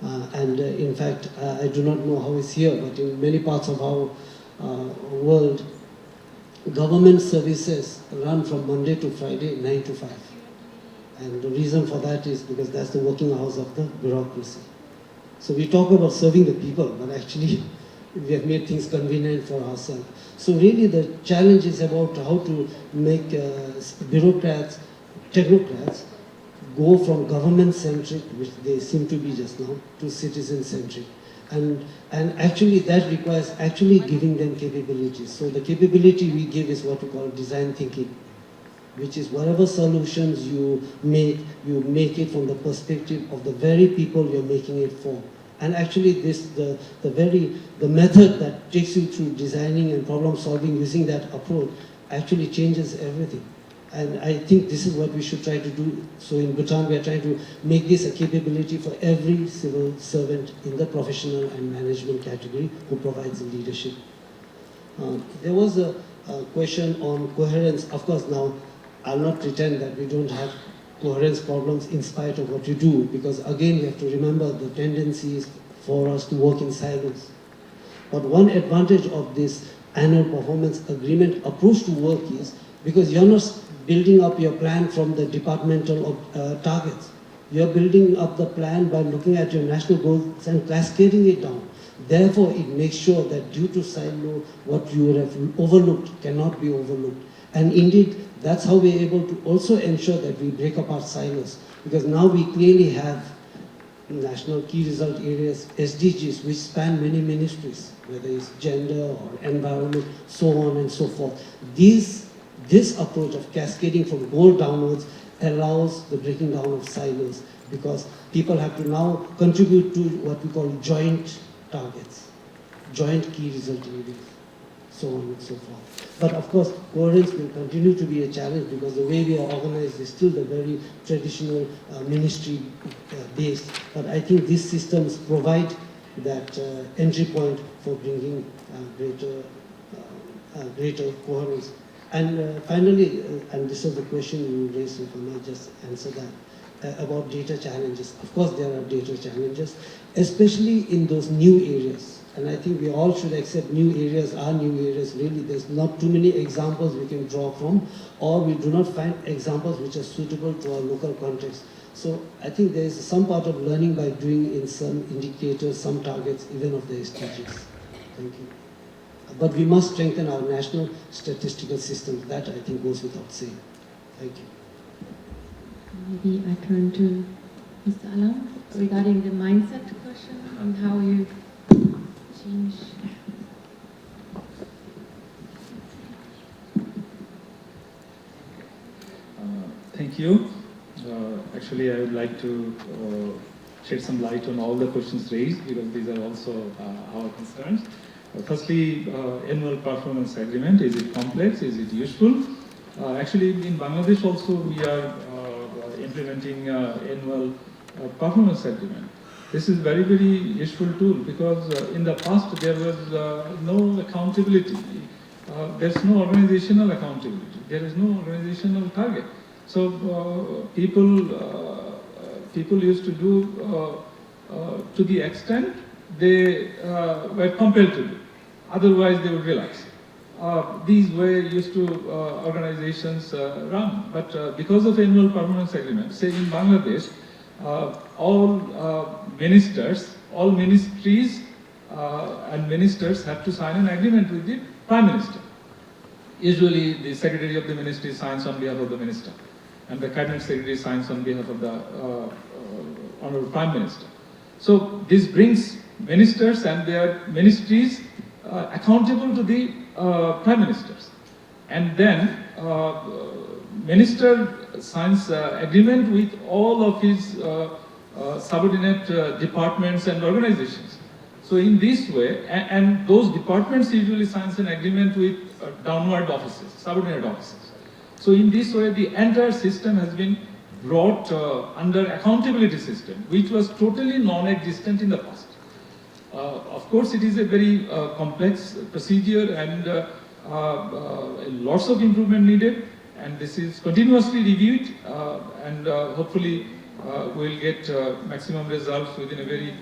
In fact, I do not know how it's here, but in many parts of our world, government services run from Monday to Friday, 9 to 5. And the reason for that is because that's the working hours of the bureaucracy. So we talk about serving the people, but actually we have made things convenient for ourselves. So really the challenge is about how to make bureaucrats, technocrats, go from government-centric, which they seem to be just now, to citizen-centric. And actually that requires actually giving them capabilities. So the capability we give is what we call design thinking, which is whatever solutions you make it from the perspective of the very people you're making it for. And actually the method that takes you through designing and problem solving using that approach actually changes everything. And I think this is what we should try to do. So in Bhutan, we are trying to make this a capability for every civil servant in the professional and management category who provides leadership. There was a question on coherence. Of course, now I'll not pretend that we don't have coherence problems in spite of what you do, because again, you have to remember the tendency is for us to work in silos. But one advantage of this annual performance agreement approach to work is because you're not building up your plan from the departmental targets. You're building up the plan by looking at your national goals and cascading it down. Therefore, it makes sure that due to silo, what you have overlooked cannot be overlooked. And indeed, that's how we're able to also ensure that we break up our silos. Because now we clearly have national key result areas, SDGs, which span many ministries, whether it's gender or environment, so on and so forth. This approach of cascading from goal downwards allows the breaking down of silos, because people have to now contribute to what we call joint targets, joint key result areas, so on and so forth. But of course, coherence will continue to be a challenge, because the way we are organized is still the very traditional ministry based. But I think these systems provide that entry point for bringing greater coherence. And finally, and this is the question you raised, if I may just answer that, about data challenges. Of course, there are data challenges, especially in those new areas. And I think we all should accept new areas are new areas. Really, there's not too many examples we can draw from, or we do not find examples which are suitable to our local context. So I think there is some part of learning by doing in some indicators, some targets, even of the SDGs. Thank you. But we must strengthen our national statistical systems. That, I think, goes without saying. Thank you. Maybe I turn to Mr. Alam regarding the mindset question and how you change. Thank you. Actually, I would like to shed some light on all the questions raised, because these are also our concerns. Firstly, annual performance agreement, is it complex, is it useful? Actually, in Bangladesh also we are implementing annual performance agreement. This is very, very useful tool, because in the past there was no accountability. There's no organizational accountability. There is no organizational target. So people used to do to the extent they were compelled to do. Otherwise, they would relax. These way used to organizations run. But because of annual performance agreement, say in Bangladesh, all ministers, all ministries and ministers have to sign an agreement with the Prime Minister. Usually, the Secretary of the Ministry signs on behalf of the Minister, and the Cabinet Secretary signs on behalf of the Honorable Prime Minister. So this brings ministers and their ministries accountable to the Prime Ministers. And then Minister signs agreement with all of his subordinate departments and organizations. So in this way, and those departments usually signs an agreement with downward offices, subordinate offices. So in this way, the entire system has been brought under accountability system, which was totally non-existent in the past. Of course, it is a very complex procedure, and lots of improvement needed, and this is continuously reviewed, and hopefully we'll get maximum results within a very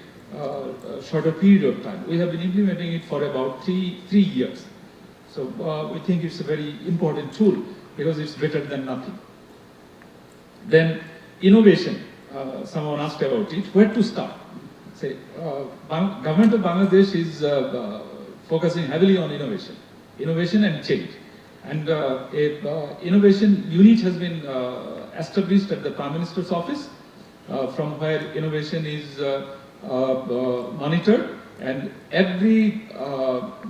shorter period of time. We have been implementing it for about three years. So we think it's a very important tool, because it's better than nothing. Then innovation, someone asked about it. Where to start? Say, government of Bangladesh is focusing heavily on innovation and change. And a innovation unit has been established at the Prime Minister's office, from where innovation is monitored. And every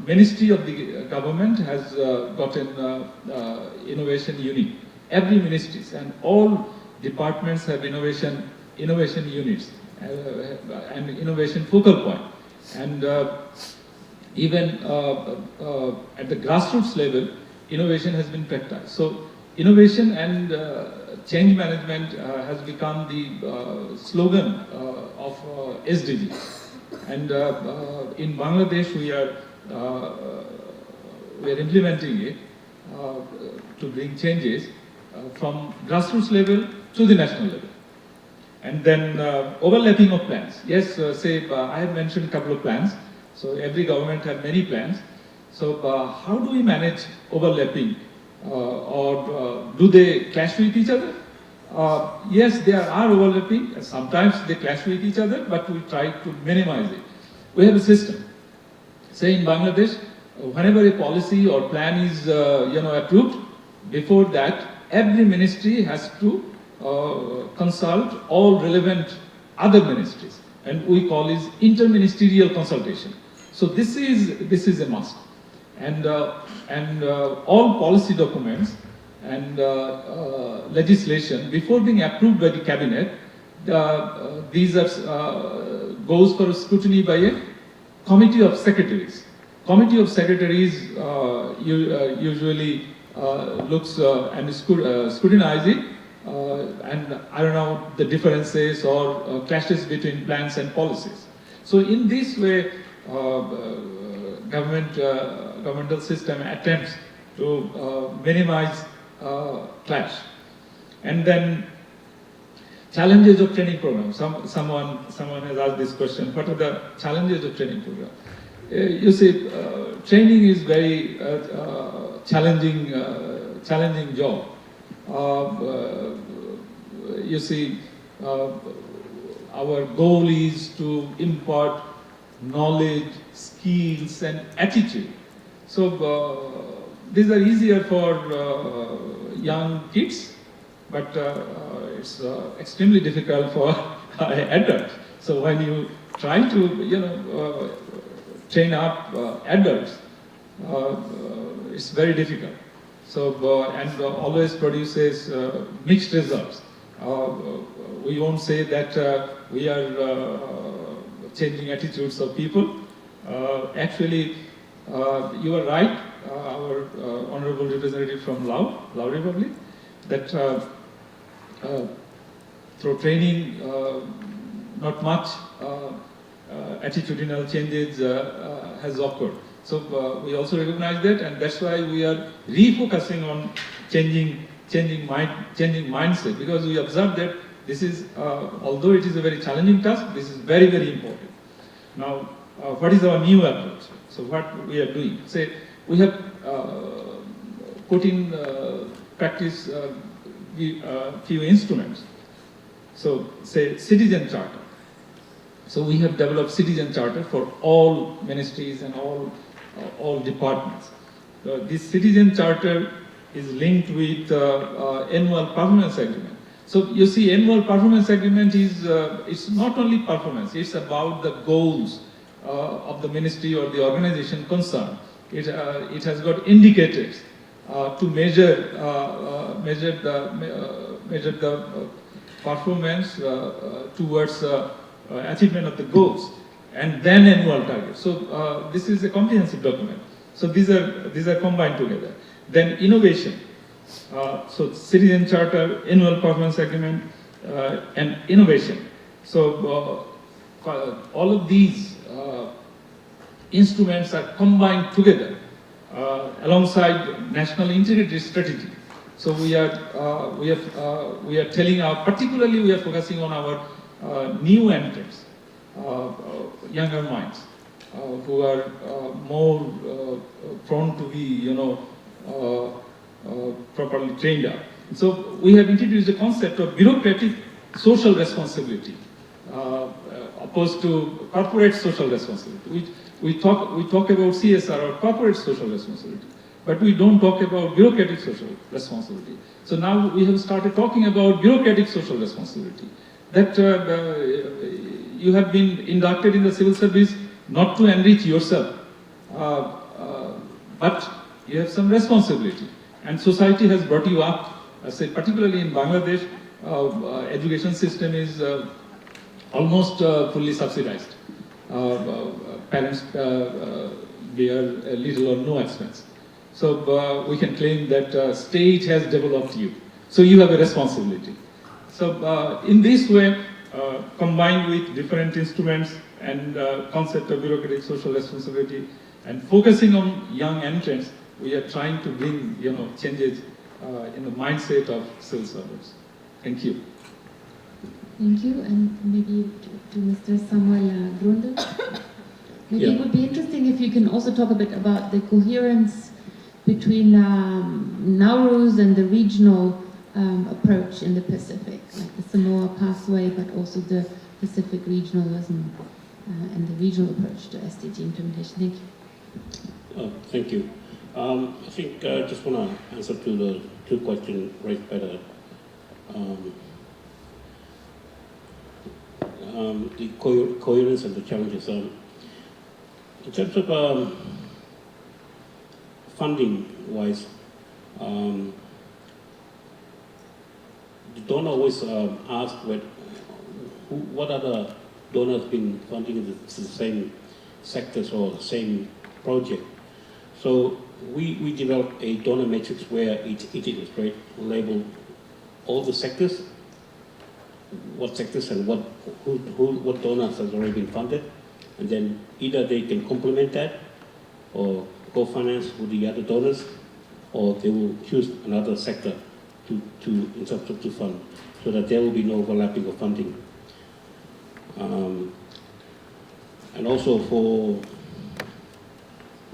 ministry of the government has got an innovation unit. Every ministries and all departments have innovation units and innovation focal point. And even at the grassroots level, innovation has been practiced. So innovation and change management has become the slogan of SDG. And in Bangladesh, we are implementing it to bring changes from grassroots level to the national level. And then overlapping of plans. Yes, say I have mentioned a couple of plans. So every government has many plans. So how do we manage overlapping, or do they clash with each other? Yes, there are overlapping, and sometimes they clash with each other, but we try to minimize it. We have a system. Say in Bangladesh, whenever a policy or plan is approved, before that, every ministry has to consult all relevant other ministries, and we call it interministerial consultation. So this is a must, and all policy documents and legislation before being approved by the cabinet, these are goes for scrutiny by a committee of secretaries. Committee of secretaries usually looks and scrutinize it, and I don't know the differences or clashes between plans and policies. So in this way, governmental system attempts to minimize clash. And then challenges of training program. Someone has asked this question. What are the challenges of training program? You see, training is very challenging job. You see, our goal is to impart knowledge, skills, and attitude. So these are easier for young kids, but it's extremely difficult for adults. So when you try to, train up adults, it's very difficult. So and always produces mixed results. We won't say that we are changing attitudes of people. Actually, you are right, our honorable representative from Laos Republic, that through training, not much attitudinal changes has occurred. So we also recognize that, and that's why we are refocusing on changing mindset, because we observe that this is, although it is a very challenging task, this is very, very important. Now, what is our new approach? So what we are doing? Say, we have put in practice few instruments. So, say, citizen charter. So we have developed citizen charter for all ministries and all departments. This citizen charter is linked with annual performance agreement. So you see, annual performance agreement is it's not only performance; it's about the goals of the ministry or the organization concerned. It has got indicators to measure the performance towards achievement of the goals, and then annual targets. So this is a comprehensive document. So these are combined together. Then innovation. So citizen charter, annual performance agreement, and innovation. So all of these instruments are combined together alongside national integrated strategy. So we are telling particularly we are focusing on our new entrants, younger minds, who are more prone to be, properly trained up. So we have introduced the concept of bureaucratic social responsibility, opposed to corporate social responsibility. We talk about CSR or corporate social responsibility, but we don't talk about bureaucratic social responsibility. So now we have started talking about bureaucratic social responsibility. That you have been inducted in the civil service not to enrich yourself, but you have some responsibility. And society has brought you up. I say, particularly in Bangladesh, education system is almost fully subsidized. Parents bear little or no expense. So we can claim that state has developed you. So you have a responsibility. So in this way, combined with different instruments and concept of bureaucratic social responsibility and focusing on young entrants, we are trying to bring changes in the mindset of civil servants. Thank you. Thank you, and maybe to Mr. Samuel Grundel. Maybe it would be interesting if you can also talk a bit about the coherence between Nauruz and the regional approach in the Pacific, like the Samoa pathway, but also the Pacific regionalism and the regional approach to SDG implementation. Thank you. Thank you. I think I just want to answer to the two questions raised by the coherence and the challenges. In terms of funding-wise, the donor always ask what other donors been funding the same sectors or the same project. So we developed a donor matrix where it illustrates, label all the sectors, what sectors and what donors has already been funded, and then either they can complement that or co-finance with the other donors, or they will choose another sector to fund, so that there will be no overlapping of funding. And also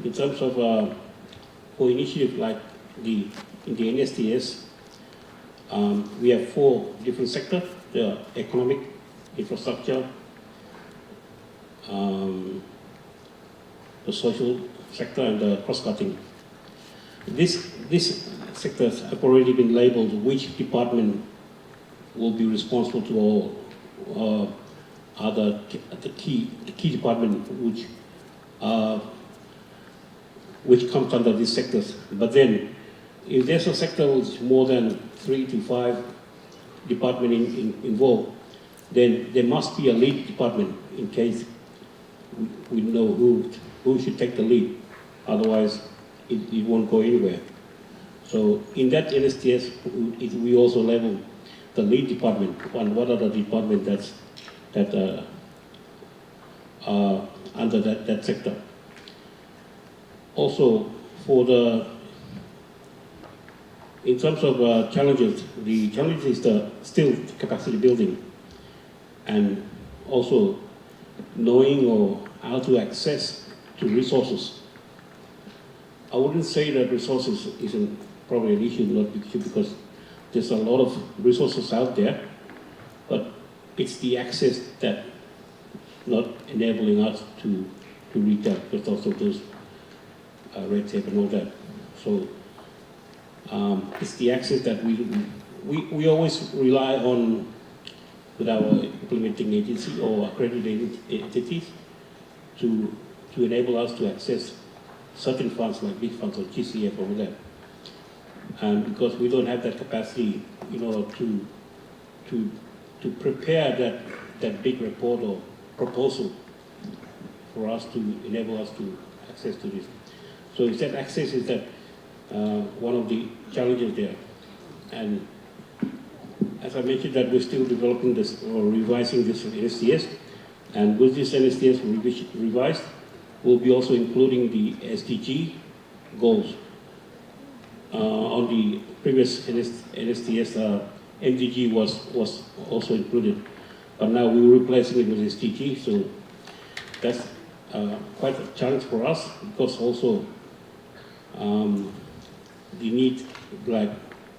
in terms of for initiatives like in the NSTS, we have 4 different sectors: the economic, infrastructure, the social sector, and the cross-cutting. These sectors have already been labeled which department will be responsible to all the key department which comes under these sectors. But then, if there's a sector with more than 3 to 5 departments involved, then there must be a lead department in case we know who should take the lead. Otherwise, it won't go anywhere. So in that NSTS, we also label the lead department and what are the departments that are under that sector. Also, in terms of challenges, the challenge is still capacity building, and also knowing or how to access to resources. I wouldn't say that resources isn't probably an issue, not big issue, because there's a lot of resources out there, but it's the access that not enabling us to reach that, because also those red tape and all that. So it's the access that we always rely on with our implementing agency or accredited entities to enable us to access certain funds like big funds or GCF over there. And because we don't have that capacity in order to prepare that big report or proposal for us to enable us to access to this. So is that access is that one of the challenges there. And as I mentioned, that we're still developing this or revising this NSTS, and with this NSTS revised, we'll be also including the SDG goals. On the previous NSTS, MDG was also included, but now we're replacing it with SDG, so that's quite a challenge for us, because also the need, like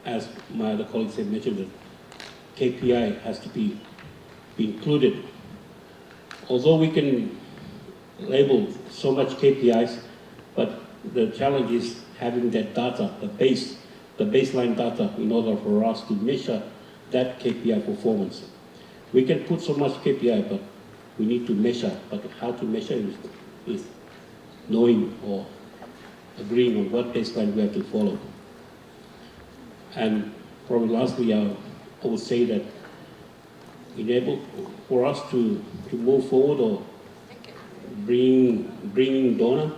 as my other colleagues have mentioned, that KPI has to be included. Although we can label so much KPIs, but the challenge is having that data, the baseline data, in order for us to measure that KPI performance. We can put so much KPI, but we need to measure. But how to measure is knowing or agreeing on what baseline we have to follow. And probably lastly, I would say that for us to move forward or bringing donor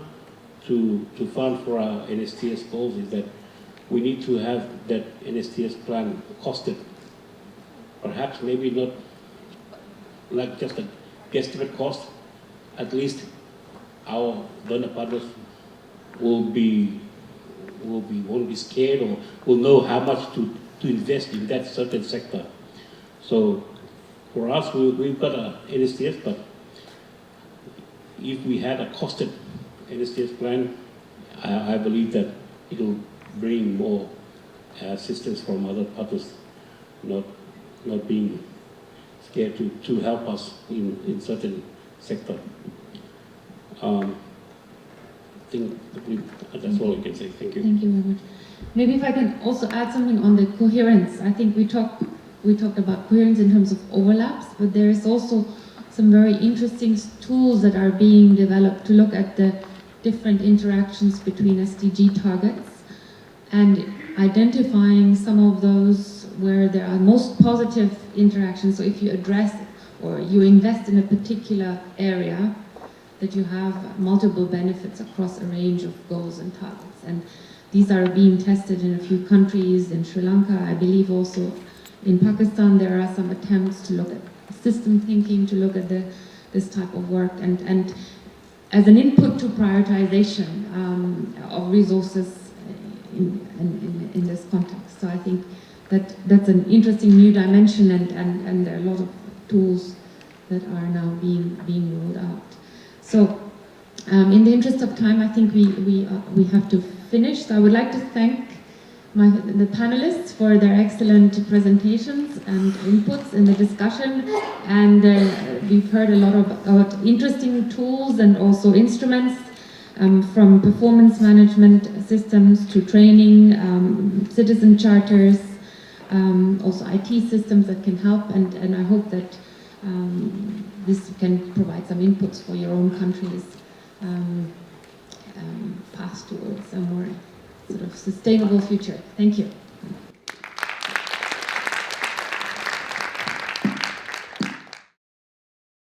to fund for our NSTS goals is that we need to have that NSTS plan costed. Perhaps maybe not like just a guesstimate cost. At least our donor partners won't be scared, or will know how much to invest in that certain sector. So for us, we've got a NSTS, but if we had a costed NSTS plan, I believe that it'll bring more assistance from other partners, not being scared to help us in certain sector. I think that's all I can say. Thank you. Thank you very much. Maybe if I can also add something on the coherence. I think we talked about coherence in terms of overlaps, but there is also some very interesting tools that are being developed to look at the different interactions between SDG targets and identifying some of those where there are most positive interactions. So if you address or you invest in a particular area, that you have multiple benefits across a range of goals and targets. And these are being tested in a few countries, in Sri Lanka, I believe also in Pakistan. There are some attempts to look at system thinking, to look at this type of work, and as an input to prioritization of resources in this context. So I think that's an interesting new dimension, and there are a lot of tools that are now being rolled out. So in the interest of time, I think we have to finish. So I would like to thank the panelists for their excellent presentations and inputs in the discussion. And we've heard a lot about interesting tools and also instruments, from performance management systems to training, citizen charters, also IT systems that can help. And I hope that this can provide some inputs for your own countries' path towards a more sort of sustainable future. Thank you.